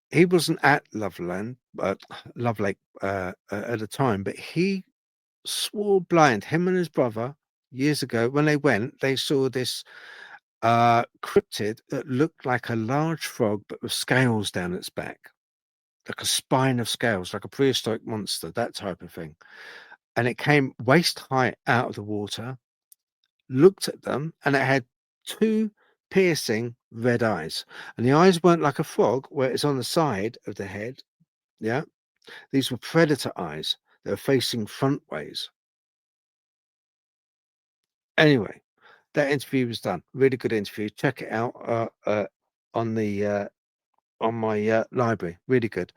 He wasn't at Love Lake at the time, but he swore blind. Him and his brother, years ago, when they went, they saw this cryptid that looked like a large frog, but with scales down its back, like a spine of scales, like a prehistoric monster, that type of thing. And it came waist high out of the water, looked at them, and it had 2 piercing red eyes. And the eyes weren't like a frog, where it's on the side of the head. Yeah. These were predator eyes. They were facing front ways. Anyway, that interview was done. Really good interview. Check it out on my library. Really good.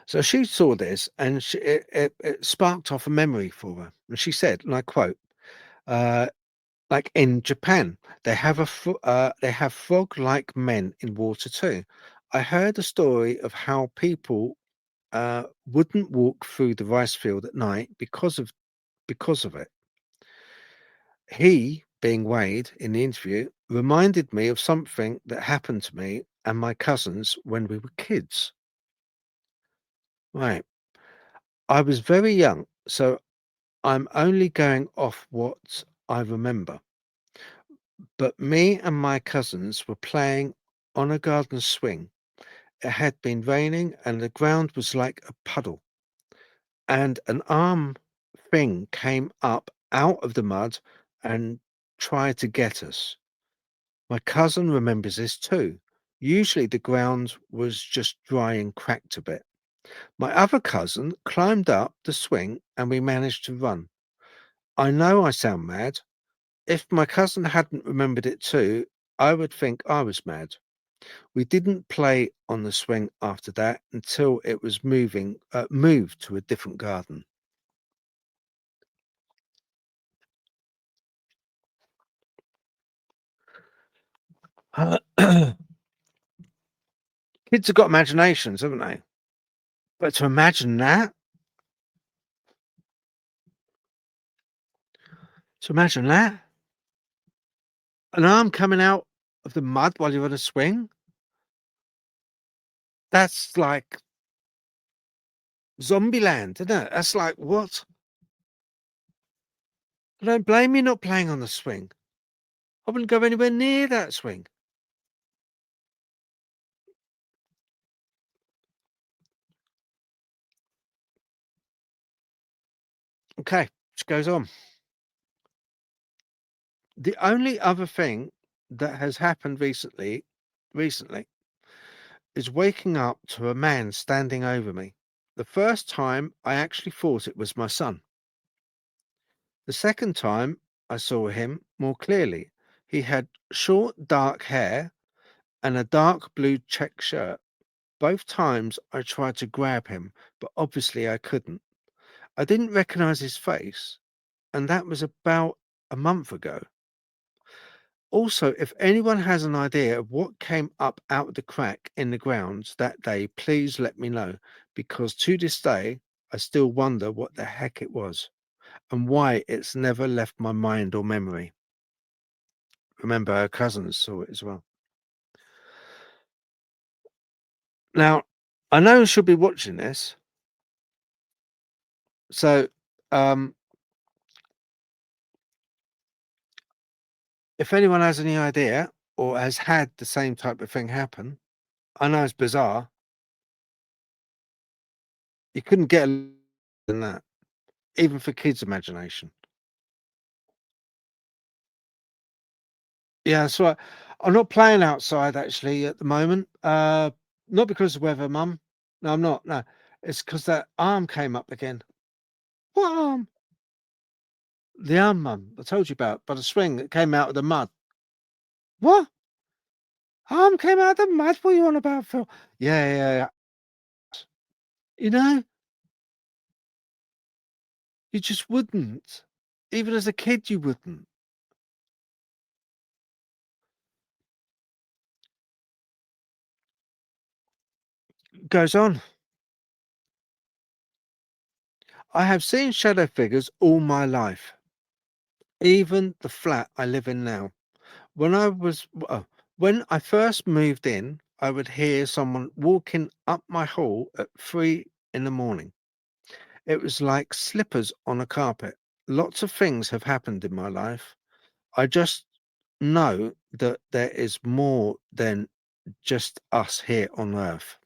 So she saw this, and it sparked off a memory for her. And she said, and I quote, like in Japan, they have frog-like men in water too. I heard a story of how people wouldn't walk through the rice field at night because of it. He, being Wade in the interview, reminded me of something that happened to me and my cousins when we were kids. Right. I was very young, so I'm only going off what I remember. But me and my cousins were playing on a garden swing. It had been raining and the ground was like a puddle. And an arm thing came up out of the mud and tried to get us. My cousin remembers this too. Usually the ground was just dry and cracked a bit. My other cousin climbed up the swing and we managed to run. I know I sound mad. If my cousin hadn't remembered it too, I would think I was mad. We didn't play on the swing after that until it was moved to a different garden. Kids have got imaginations, haven't they? But to imagine that, an arm coming out of the mud while you're on a swing, that's like Zombieland, isn't it? That's like, what? I don't blame you not playing on the swing. I wouldn't go anywhere near that swing. Okay, which goes on. The only other thing that has happened recently is waking up to a man standing over me. The first time I actually thought it was my son. The second time I saw him more clearly. He had short dark hair and a dark blue check shirt. Both times I tried to grab him, but obviously I couldn't. I didn't recognize his face, and that was about a month ago. Also, if anyone has an idea of what came up out of the crack in the ground that day, please let me know, because to this day, I still wonder what the heck it was and why it's never left my mind or memory. Remember, her cousins saw it as well. Now, I know she'll be watching this, so if anyone has any idea or has had the same type of thing happen, I know it's bizarre. You couldn't get than that, even for kids' imagination. Yeah, so I'm not playing outside actually at the moment. Not because of weather, Mum. No, I'm not. No, it's because that arm came up again. What arm? The arm, Mum. I told you about by the swing that came out of the mud. What? Arm came out of the mud? What are you on about, Phil? Yeah. You know, you just wouldn't. Even as a kid, you wouldn't. Goes on. I have seen shadow figures all my life, even the flat I live in now. When I first moved in, I would hear someone walking up my hall at 3 in the morning. It was like slippers on a carpet. Lots of things have happened in my life. I just know that there is more than just us here on Earth.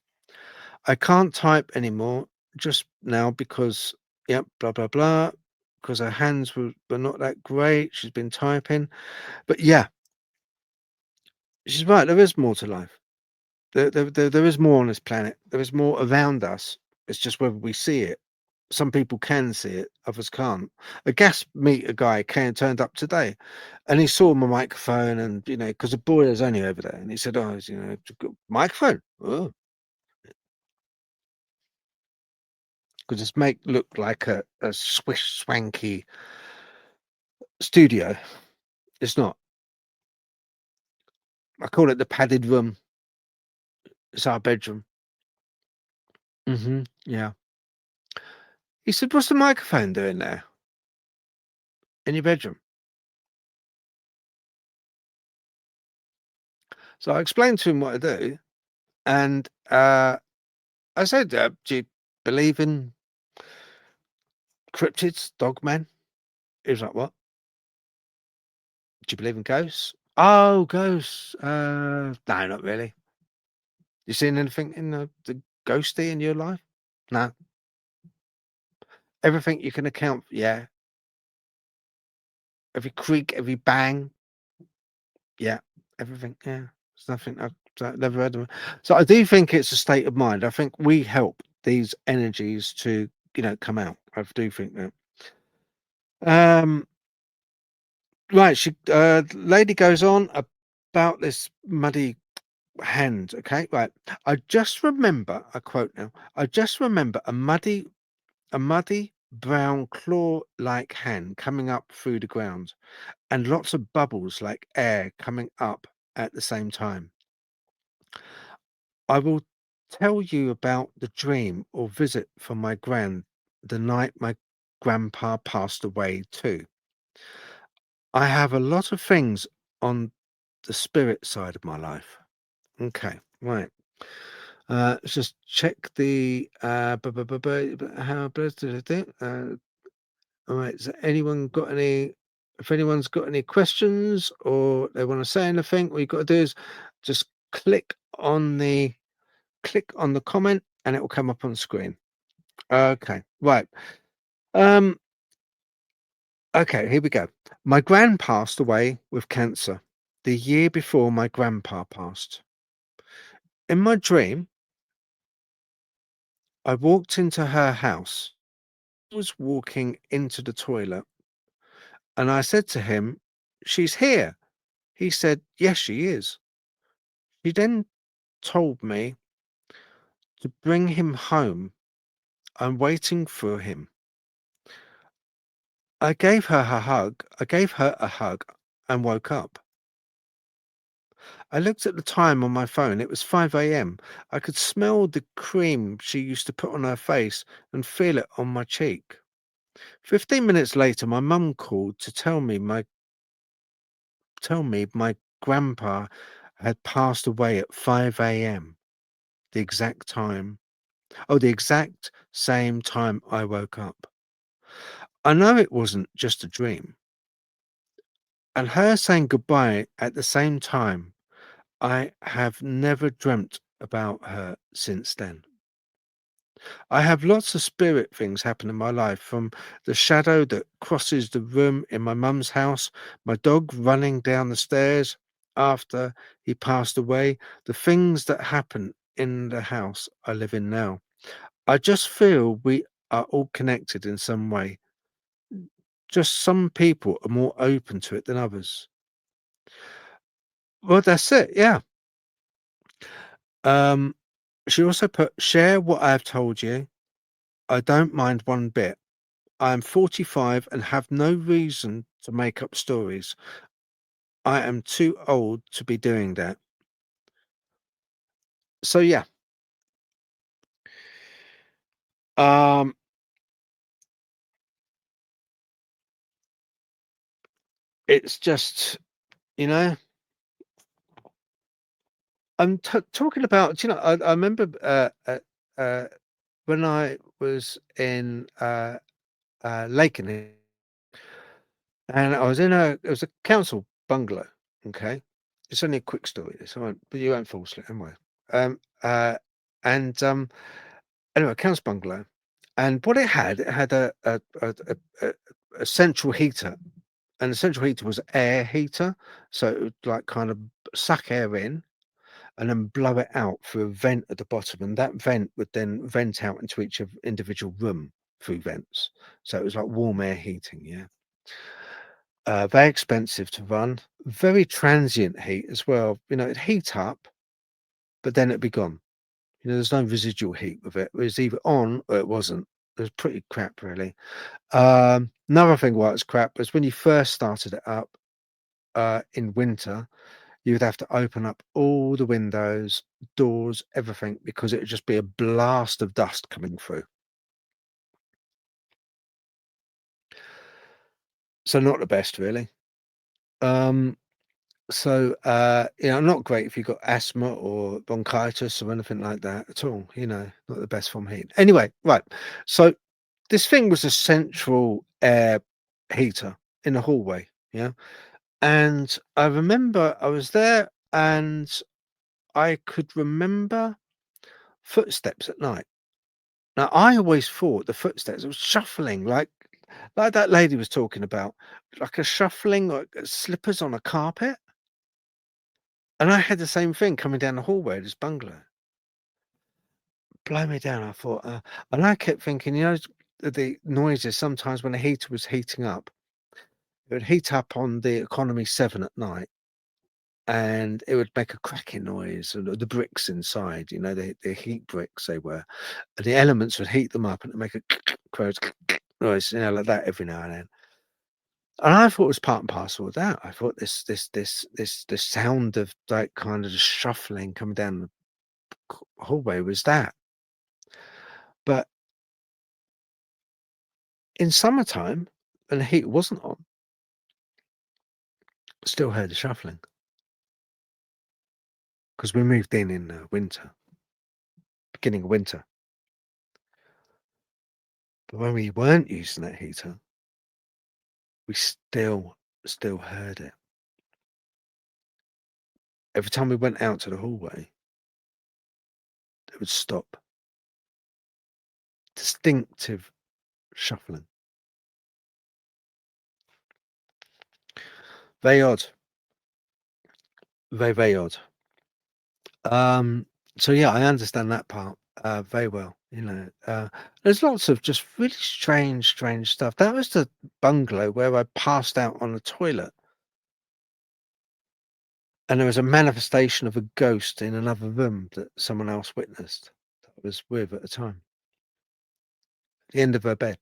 I can't type anymore just now because, yep, blah, blah, blah, because her hands were not that great. She's been typing. But yeah, she's right. There is more to life. There is more on this planet. There is more around us. It's just whether we see it. Some people can see it, others can't. A gas meter guy turned up today, and he saw my microphone, and because the boiler's only over there, and he said, "Oh, microphone, oh, could just make look like a swish swanky studio." It's not. I call it the padded room. It's our bedroom. Yeah. He said, "What's the microphone doing there in your bedroom?" So I explained to him what I do, and I said, "Do you believe in cryptids, Dogman. He was like, what? Do you believe in ghosts? Oh, ghosts. No, not really. You seen anything in the ghosty in your life? No. Everything you can account for, yeah. Every creak, every bang, yeah. Everything, yeah. There's nothing I've never heard of. So I do think it's a state of mind. I think we help these energies to, come out. I do think that. Right, lady goes on about this muddy hand. Okay, right. I quote now. I just remember a muddy brown claw-like hand coming up through the ground, and lots of bubbles like air coming up at the same time. I will tell you about the dream or visit from my the night my grandpa passed away too. I have a lot of things on the spirit side of my life. Okay, right. Let's just check the all right. Anyone got any? If anyone's got any questions or they want to say anything, all you got to do is just click on the comment, and it will come up on screen. Okay, right. Okay, here we go. My gran passed away with cancer the year before my grandpa passed. In my dream, I walked into her house. I was walking into the toilet, and I said to him, "She's here." He said, "Yes, she is." She then told me to bring him home. I'm waiting for him. I gave her a hug. And woke up. I looked at the time on my phone. It was 5 a.m. I could smell the cream she used to put on her face and feel it on my cheek. 15 minutes later, my mum called to tell me my grandpa had passed away at 5 a.m. The exact time. Oh, the exact same time I woke up. I know it wasn't just a dream. And her saying goodbye at the same time, I have never dreamt about her since then. I have lots of spirit things happen in my life, from the shadow that crosses the room in my mum's house, my dog running down the stairs after he passed away, the things that happen in the house I live in now. I just feel we are all connected in some way. Just some people are more open to it than others. Well, that's it. Yeah. She also put, share what I have told you. I don't mind one bit. I am 45 and have no reason to make up stories. I am too old to be doing that. So yeah. It's just, I'm talking about, I remember when I was in Lakenheath, and I was it was a council bungalow. Okay. It's only a quick story, this, but you won't fall asleep anyway. Anyway, council bungalow. And what it had a central heater, and the central heater was an air heater, so it would like kind of suck air in and then blow it out through a vent at the bottom, and that vent would then vent out into each individual room through vents. So it was like warm air heating, yeah. Very expensive to run, very transient heat as well. It'd heat up, but then it'd be gone. There's no residual heat with it. It was either on or it wasn't. It was pretty crap, really. Another thing why it's crap was when you first started it up in winter, you would have to open up all the windows, doors, everything, because it would just be a blast of dust coming through. So not the best, really. So not great if you've got asthma or bronchitis or anything like that at all. Not the best from heat. Anyway, right. So this thing was a central air heater in the hallway, yeah. And I remember I was there, and I could remember footsteps at night. Now, I always thought the footsteps was shuffling, like that lady was talking about, like a shuffling, like slippers on a carpet. And I had the same thing coming down the hallway of this bungalow. Blow me down. I thought, and I kept thinking, the noises sometimes when the heater was heating up, it would heat up on the economy 7 at night, and it would make a cracking noise. And the bricks inside, the heat bricks they were, and the elements would heat them up and it'd make a noise, like that every now and then. And I thought it was part and parcel of that. I thought this sound of like kind of just shuffling coming down the hallway was that. But in summertime, when the heat wasn't on, still heard the shuffling because we moved in winter, beginning of winter. But when we weren't using that heater, we still heard it. Every time we went out to the hallway, it would stop. Distinctive shuffling. Very odd. Very, very odd. So yeah, I understand that part very well. There's lots of just really strange stuff. That was the bungalow where I passed out on the toilet, and there was a manifestation of a ghost in another room that someone else witnessed, that I was with at the time. The end of her bed.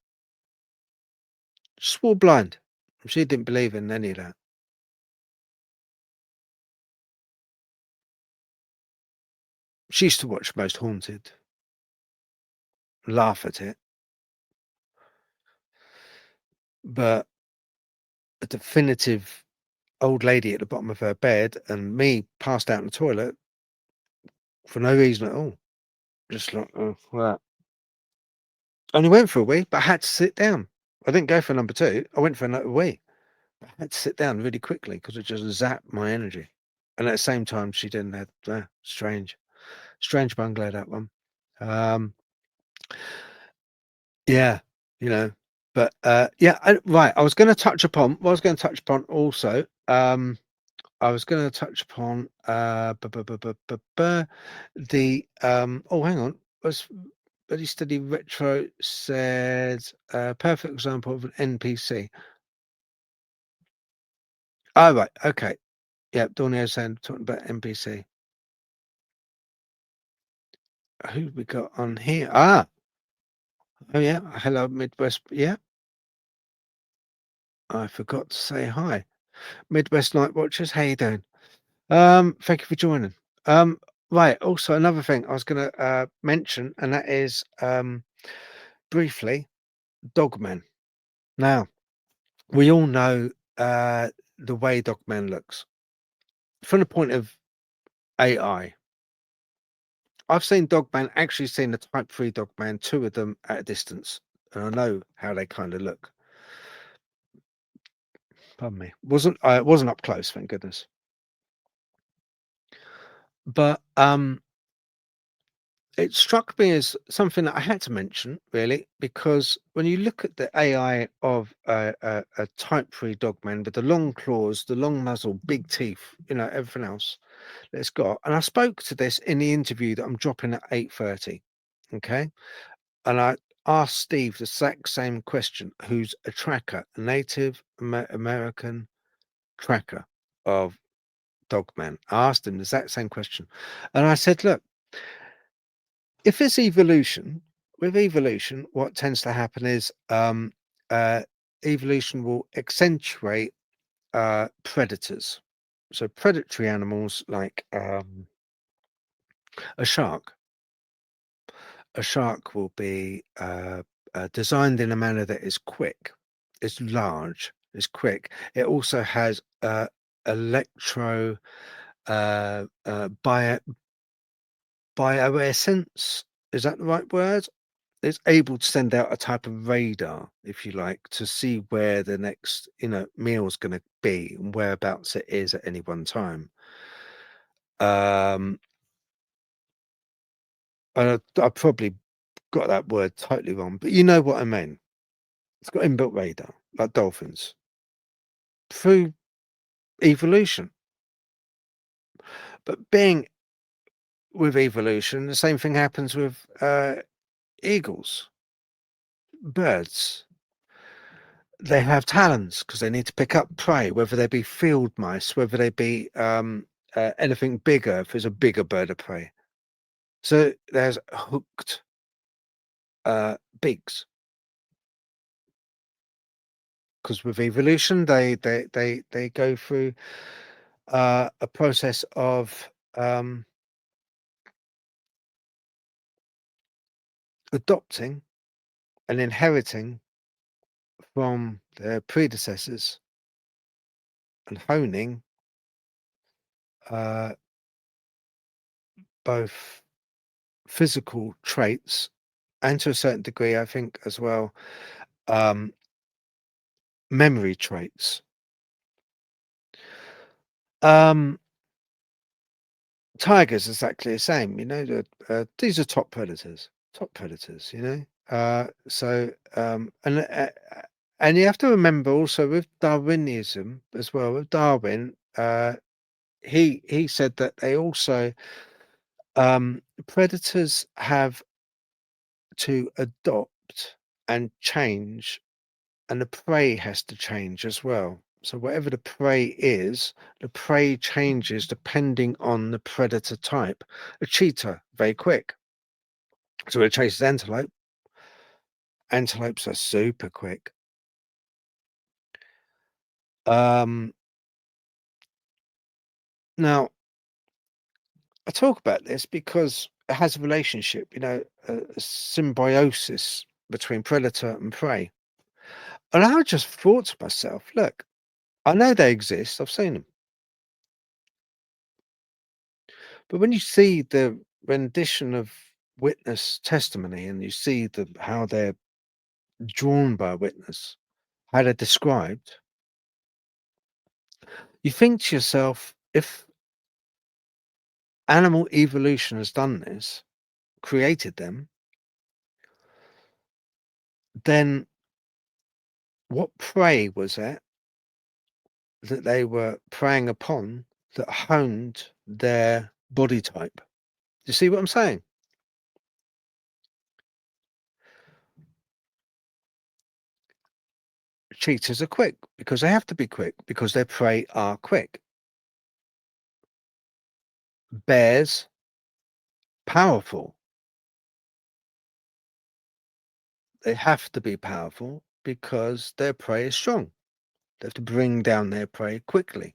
Swore blind. She didn't believe in any of that. She used to watch Most Haunted, laugh at it, but a definitive old lady at the bottom of her bed and me passed out in the toilet for no reason at all. Just like, oh, that. Only went for a wee, but I had to sit down. I didn't go for number 2. I went for another wee. I had to sit down really quickly because it just zapped my energy. And at the same time, she didn't have strange bungalow, that one. Yeah, but right. I was going to touch upon also. I was going to touch upon the oh, hang on. Was Buddy Study Retro said perfect example of an NPC. Oh, right. Okay. Yeah, Dornio saying talking about NPC. Who we got on here? Oh yeah. Hello, Midwest. Yeah. I forgot to say hi. Midwest Night Watchers, how you doing? Thank you for joining. Right. Also, another thing I was going to mention, and that is briefly, Dogman. Now, we all know the way Dogman looks from the point of AI. I've seen Dogman, actually seen the Type 3 Dogman, 2 of them at a distance, and I know how they kind of look. Pardon me. It wasn't up close, thank goodness. But it struck me as something that I had to mention, really, because when you look at the AI of a Type 3 Dogman with the long claws, the long muzzle, big teeth, everything else that it's got. And I spoke to this in the interview that I'm dropping at 8:30. Okay. And I asked Steve the exact same question, who's a tracker, a Native American tracker of Dogman. I asked him the exact same question. And I said, look, if it's evolution, with evolution, what tends to happen is evolution will accentuate predators. So predatory animals like a shark. A shark will be designed in a manner that is quick, is large, is quick. It also has electro bioessence. Is that the right word? it's able to send out a type of radar, if you like, to see where the next, meal is going to be and whereabouts it is at any one time. And I probably got that word totally wrong, but you know what I mean. It's got inbuilt radar, like dolphins, through evolution. But being with evolution, the same thing happens with eagles, birds. They have talons because they need to pick up prey, whether they be field mice, whether they be anything bigger, if it's a bigger bird of prey. So there's hooked beaks. Because with evolution, they go through a process of adopting and inheriting from their predecessors and honing both physical traits and, to a certain degree, I think as well, memory traits. Tigers exactly the same. These are top predators. And you have to remember also with Darwinism as well. With Darwin, he said that they also predators have to adopt and change, and the prey has to change as well. So whatever the prey is, the prey changes depending on the predator type. A cheetah, very quick. So it chases antelope. Antelopes are super quick. Now, I talk about this because it has a relationship, a symbiosis between predator and prey. And I just thought to myself, look, I know they exist. I've seen them. But when you see the rendition of witness testimony and you see how they're drawn by a witness, how they're described, you think to yourself, if animal evolution has done this, created them, then what prey was it that they were preying upon that honed their body type? Do you see what I'm saying? Cheetahs are quick because they have to be quick because their prey are quick. Bears, powerful. They have to be powerful because their prey is strong. They have to bring down their prey quickly.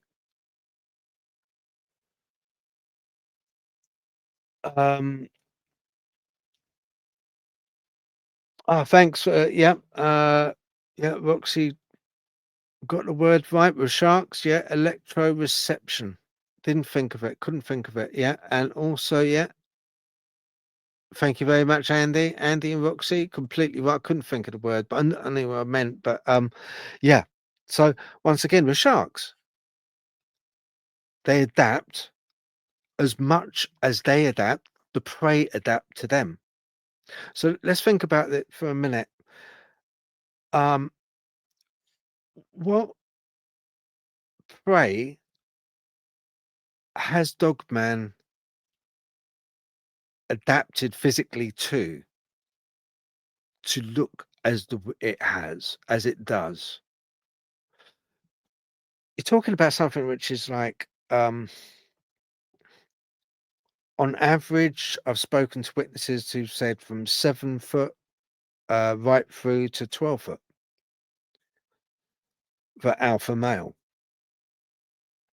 Thanks. Roxy got the word right with sharks. Yeah, electroreception. Didn't think of it. Couldn't think of it. Yeah, and also, yeah. Thank you very much, Andy. Andy and Roxy, completely right. Couldn't think of the word, but I knew what I meant. But yeah. So once again, with sharks, they adapt as much as they adapt. The prey adapt to them. So let's think about it for a minute. What prey has Dogman adapted physically to look as it does? You're talking about something which is like, on average, I've spoken to witnesses who've said from 7 foot right through to 12 foot for alpha male.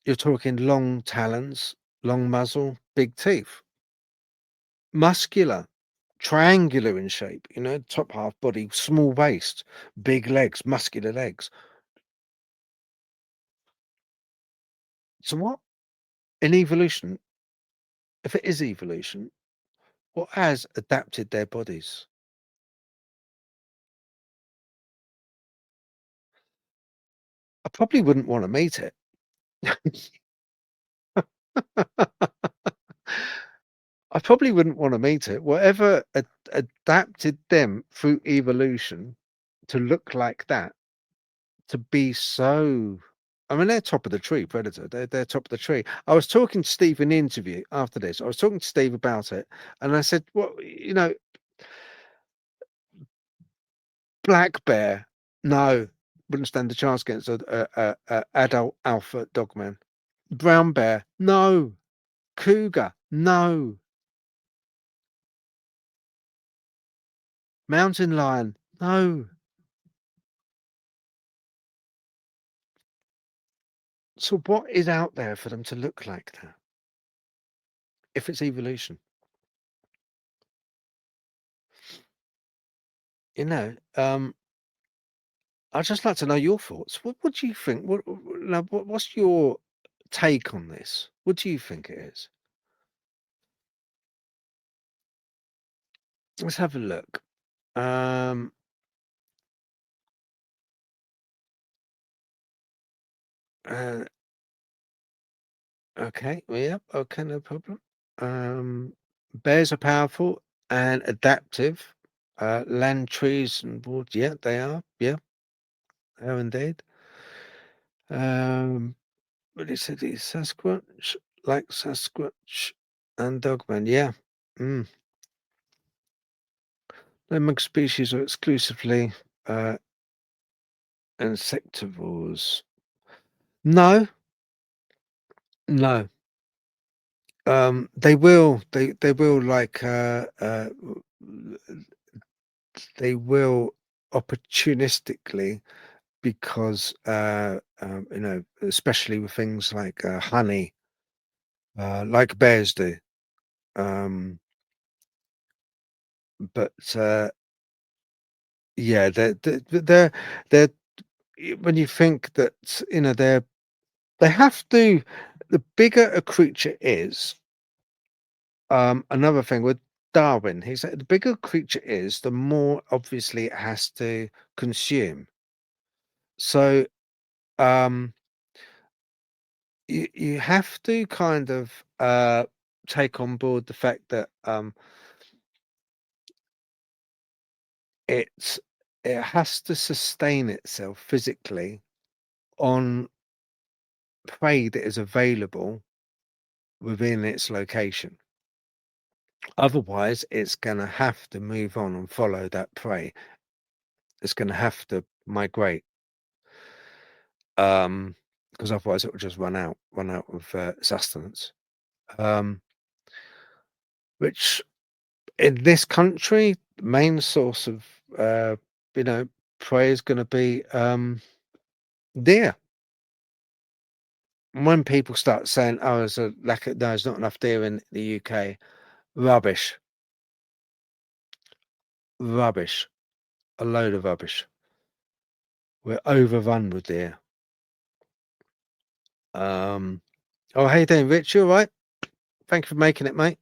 You're talking long talons, long muzzle, big teeth, muscular, triangular in shape, top half body, small waist, big legs, muscular legs. So what in evolution, if it is evolution, what has adapted their bodies? probably wouldn't want to meet it. I probably wouldn't want to meet it. Whatever adapted them through evolution to look like that, to be so. I mean, they're top of the tree, predator. They're top of the tree. I was talking to Steve in the interview after this. I was talking to Steve about it, and I said, "Well, you know, black bear, no, wouldn't stand a chance against a adult alpha dogman. Brown bear, no. Cougar, no. Mountain lion, no." So what is out there for them to look like that? If it's evolution, you know, I'd just like to know your thoughts. What do you think? What's your take on this? What do you think it is? Let's have a look. Uh, okay, yeah, okay, no problem. Bears are powerful and adaptive. Land, trees, and wood. Yeah, they are. Yeah, they are indeed. But it said it's Sasquatch, like Sasquatch and Dogman. Yeah. Mm. No among species are exclusively insectivores. No, no. They will. They will like. They will opportunistically because you know, especially with things like honey, like bears do. But yeah, they're when you think that, you know, they have to, the bigger a creature is, another thing with Darwin, he said the bigger a creature is, the more obviously it has to consume. So you have to kind of take on board the fact that it has to sustain itself physically on prey that is available within its location. Otherwise, it's going to have to move on and follow that prey. It's going to have to migrate, because otherwise it will just run out of sustenance. Which in this country, the main source of you know, prey is going to be deer. And when people start saying, "Oh, there's a lack of, no, there's not enough deer in the UK," rubbish, rubbish, a load of rubbish. We're overrun with deer. Oh, how you doing, Rich? You all right? Thank you for making it, mate.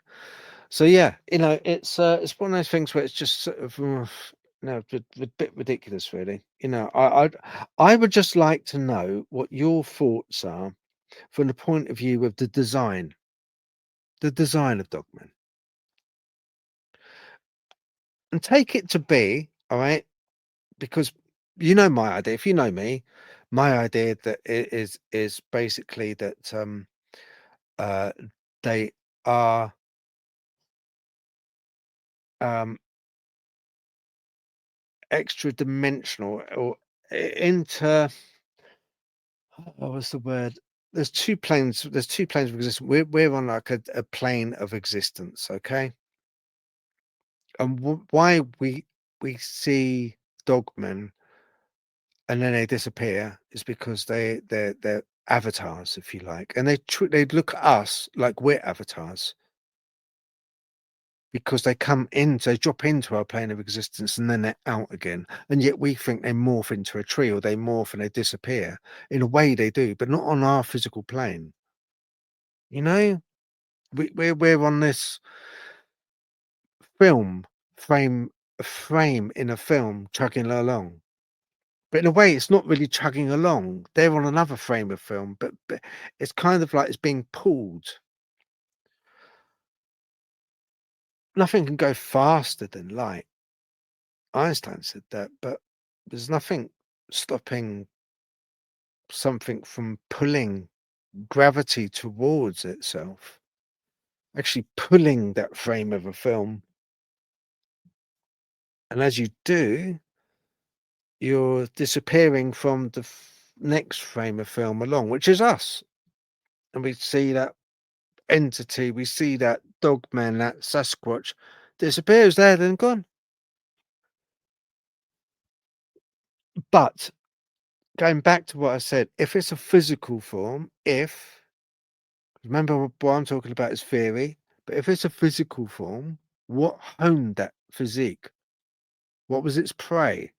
So yeah, you know, it's one of those things where it's just sort of, you know, a bit ridiculous, really. You know, I would just like to know what your thoughts are from the point of view of the design of Dogman, and take it to be, all right, because you know my idea. If you know me, my idea that it is basically that they are extra dimensional or inter. Oh, what's the word? There's two planes. There's two planes of existence. We're on like a plane of existence, okay? And why we see dogmen and then they disappear is because they're avatars, if you like, and they look at us like we're avatars because they drop into our plane of existence and then they're out again, and yet we think they morph into a tree or they morph and they disappear. In a way they do, but not on our physical plane. You know, we're on this film frame in a film chugging along, But in a way, it's not really chugging along. They're on another frame of film, but it's kind of like it's being pulled. Nothing can go faster than light. Einstein said that, but there's nothing stopping something from pulling gravity towards itself, actually pulling that frame of a film. And as you do, you're disappearing from the next frame of film along, which is us. And we see that entity, we see that Dogman, that Sasquatch disappears there, then gone. But going back to what I said, if it's a physical form, remember what I'm talking about is theory, but if it's a physical form, what honed that physique? What was its prey?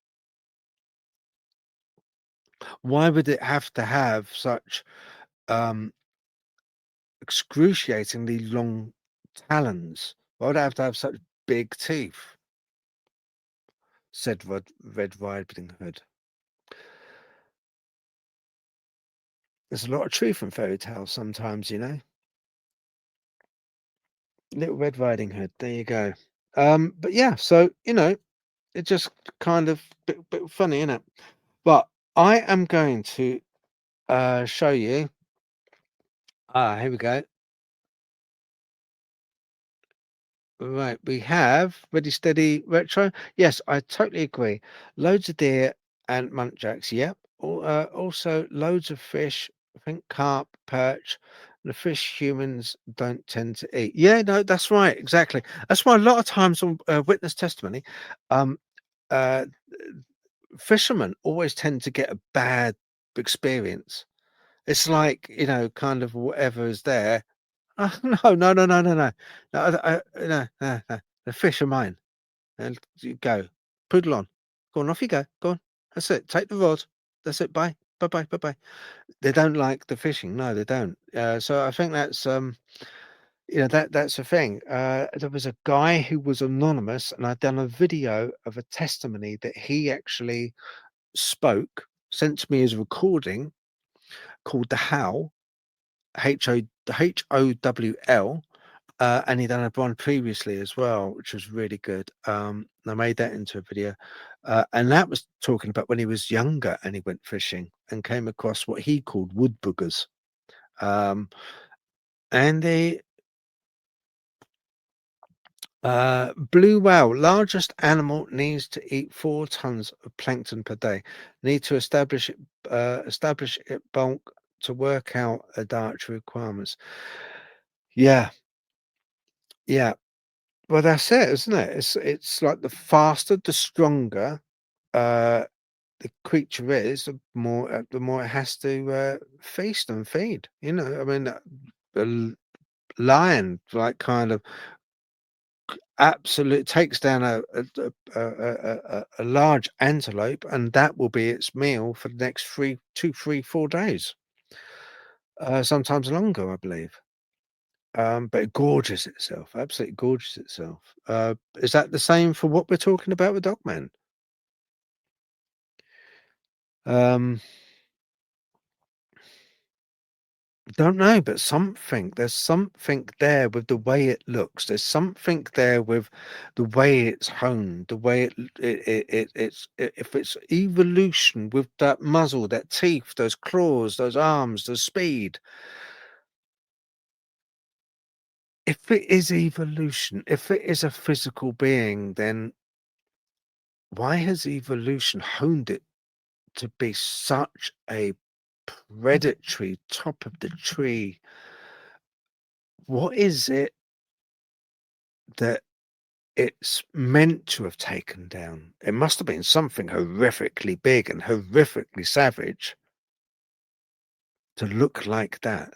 Why would it have to have such excruciatingly long talons? Why would it have to have such big teeth? Said Red Riding Hood. There's a lot of truth in fairy tales sometimes, you know. Little Red Riding Hood. There you go. But yeah, so you know, it just kind of bit funny, isn't it? But I am going to show you. Here we go. Right, we have Ready Steady Retro. Yes, I totally agree. Loads of deer and muntjacs. Yep. Also loads of fish. I think carp, perch, the fish humans don't tend to eat. Yeah, no, that's right. Exactly. That's why a lot of times on witness testimony, um, uh, fishermen always tend to get a bad experience. It's like, you know, kind of whatever is there. Oh, no. No. The fish are mine. And you go. Poodle on. Go on, off you go. Go on. That's it. Take the rod. That's it. Bye. Bye. They don't like the fishing. No, they don't. So I think that's you know, that's the thing. There was a guy who was anonymous, and I'd done a video of a testimony that he actually spoke, sent to me as a recording called The Howl, Howl, and he done a one previously as well, which was really good. I made that into a video, and that was talking about when he was younger and he went fishing and came across what he called wood boogers, and the blue whale, largest animal, needs to eat 4 tons of plankton per day. Need to establish it bulk to work out a dietary requirements. Yeah. Well, that's it, isn't it? It's like the faster, the stronger the creature is, the more it has to feast and feed. You know, I mean, the lion, like, kind of absolute takes down a large antelope, and that will be its meal for the next 2, 3, 4 days, sometimes longer, I believe. But it gorges itself, absolutely gorges itself. Is that the same for what we're talking about with Dogman? Don't know, but there's something there with the way it looks. There's something there with the way it's honed, the way if it's evolution with that muzzle, that teeth, those claws, those arms, the speed. If it is evolution, if it is a physical being, then why has evolution honed it to be such a predatory, top of the tree? What is it that it's meant to have taken down? It must have been something horrifically big and horrifically savage to look like that.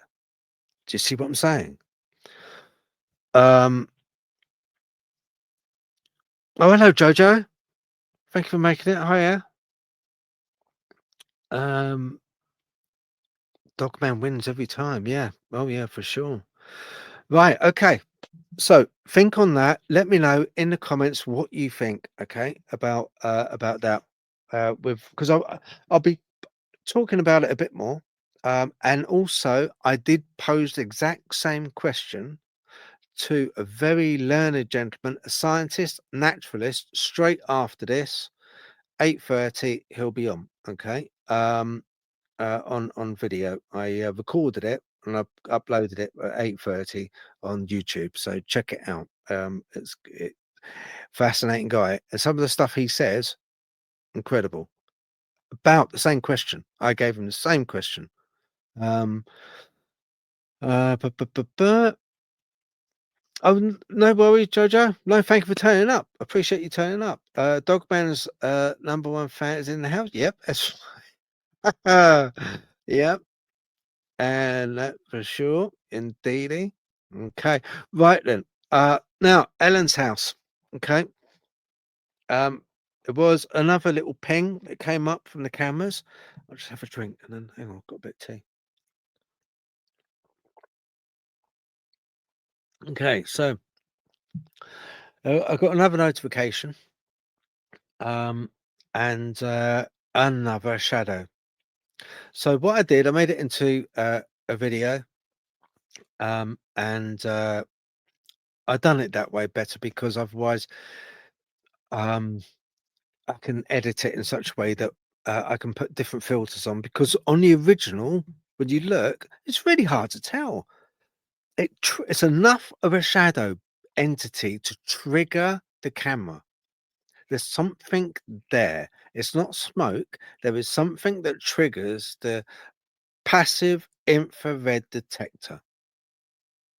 Do you see what I'm saying? Oh, hello, Jojo. Thank you for making it. Hiya. Dogman wins every time. Yeah. Oh, yeah, for sure. Right. Okay. So think on that. Let me know in the comments what you think. Okay, about that. with because I'll be talking about it a bit more. And also, I did pose the exact same question to a very learned gentleman, a scientist, naturalist. Straight after this, 8:30, he'll be on. Okay. On video. I recorded it and I uploaded it at 8:30 on YouTube. So check it out. It's fascinating guy, and some of the stuff he says, incredible. About the same question. I gave him the same question. Oh, no worries, Jojo. No, thank you for turning up. Appreciate you turning up. Dogman's #1 fan is in the house. Yep, that's yep. And that for sure, indeedy. Okay, right then. Now Ellen's house. Okay. There was another little ping that came up from the cameras. I'll just have a drink and then hang on, I've got a bit of tea. Okay, so I got another notification. And another shadow. So what I did, I made it into a video. And I done it that way better because otherwise I can edit it in such a way that I can put different filters on, because on the original, when you look, it's really hard to tell. It's enough of a shadow entity to trigger the camera. There's something there. It's not smoke. There is something that triggers the passive infrared detector,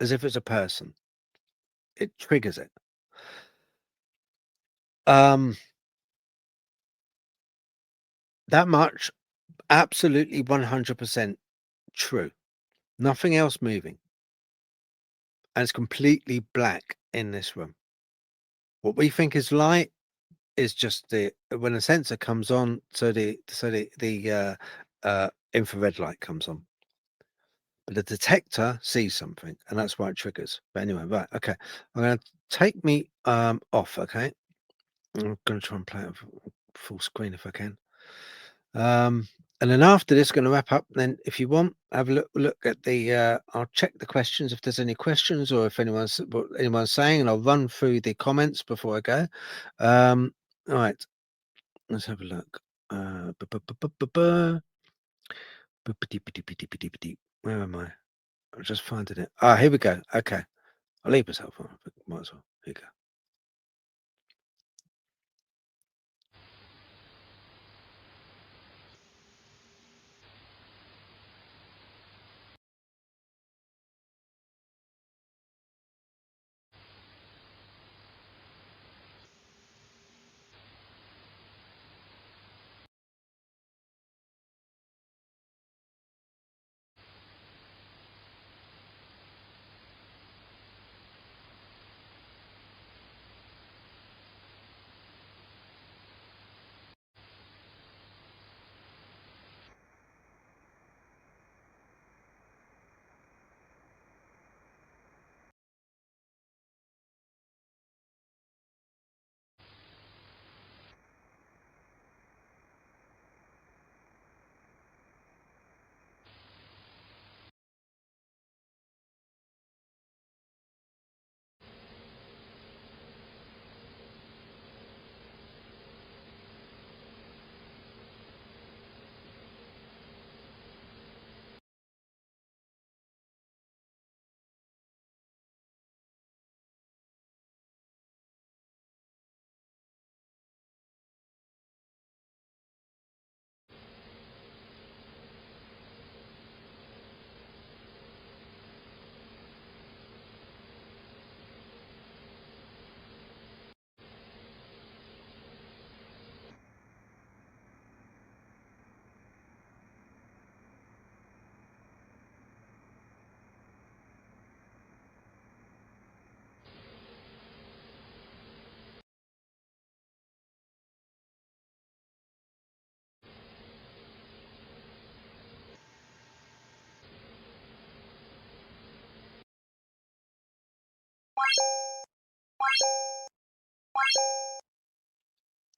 as if it's a person. It triggers it. That much, absolutely 100% true. Nothing else moving. And it's completely black in this room. What we think is light is just when the sensor comes on, so the infrared light comes on. But the detector sees something, and that's why it triggers. But anyway, right, okay. I'm gonna take me off, okay. I'm gonna try and play it full screen if I can. And then after this, going to wrap up. Then, if you want, have a look at the. I'll check the questions if there's any questions, or if anyone's saying, and I'll run through the comments before I go. All right, let's have a look. Where am I? I'm just finding it. Ah, here we go. Okay, I'll leave myself on. Might as well. Here you go.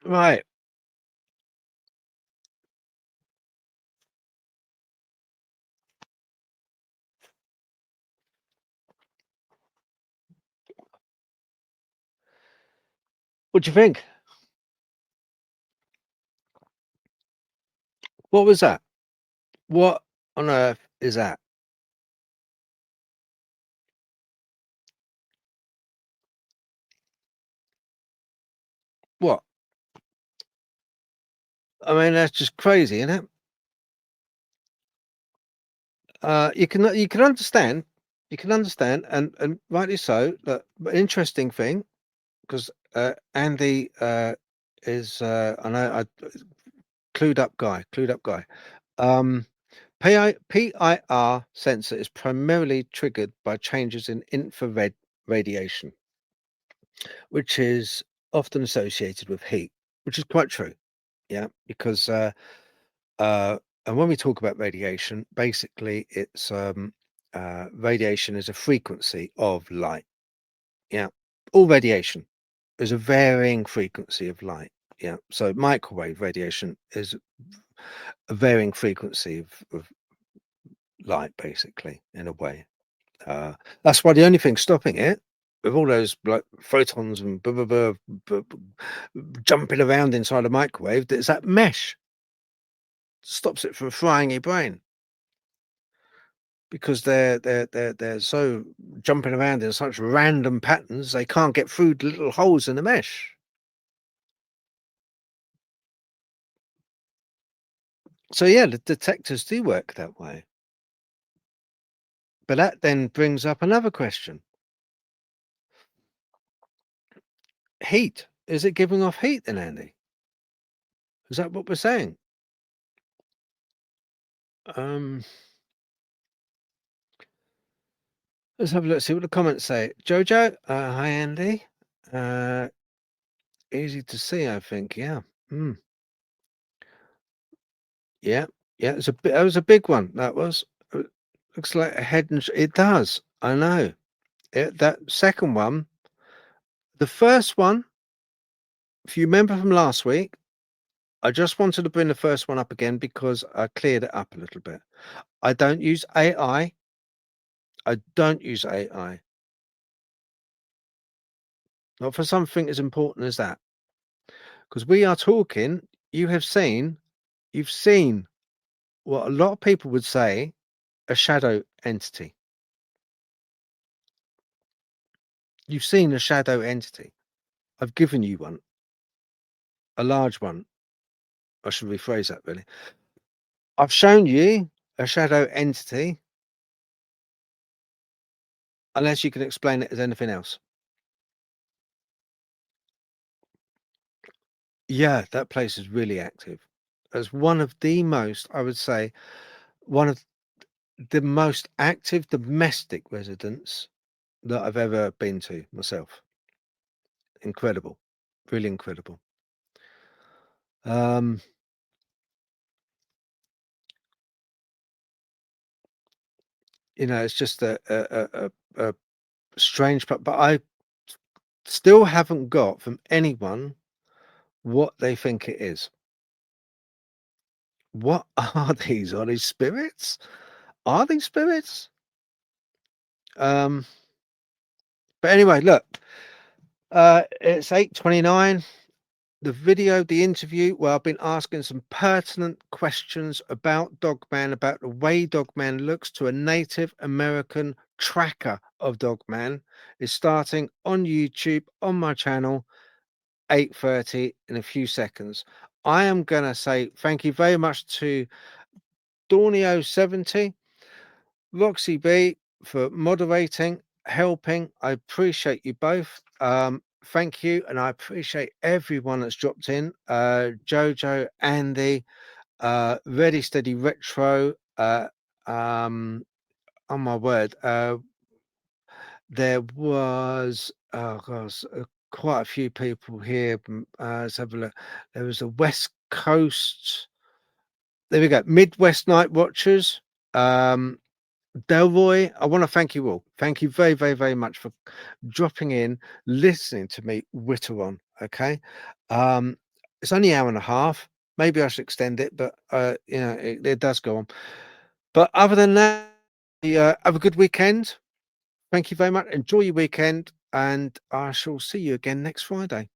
Right. What do you think? What was that? What on earth is that? What? I mean, that's just crazy, isn't it? You can understand, and rightly so. That an interesting thing, because Andy is I know clued up guy. PIR sensor is primarily triggered by changes in infrared radiation, which is often associated with heat, which is quite true. Yeah, because and when we talk about radiation, basically it's radiation is a frequency of light. Yeah, all radiation is a varying frequency of light. Yeah, so microwave radiation is a varying frequency of light, basically, in a way. That's why the only thing stopping it, with all those like photons and jumping around inside a microwave, is that mesh. Stops it from frying your brain because they're so jumping around in such random patterns they can't get through the little holes in the mesh. So yeah, the detectors do work that way. But that then brings up another question. Heat. Is it giving off heat then, Andy? Is that what we're saying? Let's have a look, see what the comments say. Jojo, hi Andy. Easy to see, I think. Yeah. Yeah. That was a big one. That was. Looks like a head and it does. I know. That second one, the first one, if you remember from last week, I just wanted to bring the first one up again because I cleared it up a little bit. I don't use AI. I don't use AI. Not for something as important as that. Because we are talking, you've seen what a lot of people would say a shadow entity. You've seen a shadow entity. I've given you one. A large one. I should rephrase that really. I've shown you a shadow entity, unless you can explain it as anything else. Yeah, that place is really active. As one of the most, I would say, one of the most active domestic residents that I've ever been to myself. Incredible, really incredible. It's just a strange, but I still haven't got from anyone what they think it is. What are these? Are these spirits? Are these spirits? But anyway, look, it's 8:29. The interview, where I've been asking some pertinent questions about Dogman, about the way Dogman looks to a Native American tracker of Dogman, is starting on YouTube on my channel, 8:30 in a few seconds. I am going to say thank you very much to Dornio70, Roxy B for moderating, helping. I appreciate you both. Thank you, and I appreciate everyone that's dropped in. Jojo, Andy, Ready Steady Retro. On my word, there was quite a few people here. Let's have a look. There was a West Coast. There we go. Midwest Night Watchers. Delroy, I want to thank you all. Thank you very, very, very much for dropping in, listening to me witter on. Okay. It's only an hour and a half. Maybe I should extend it, but it does go on. But other than that, have a good weekend. Thank you very much. Enjoy your weekend, and I shall see you again next Friday.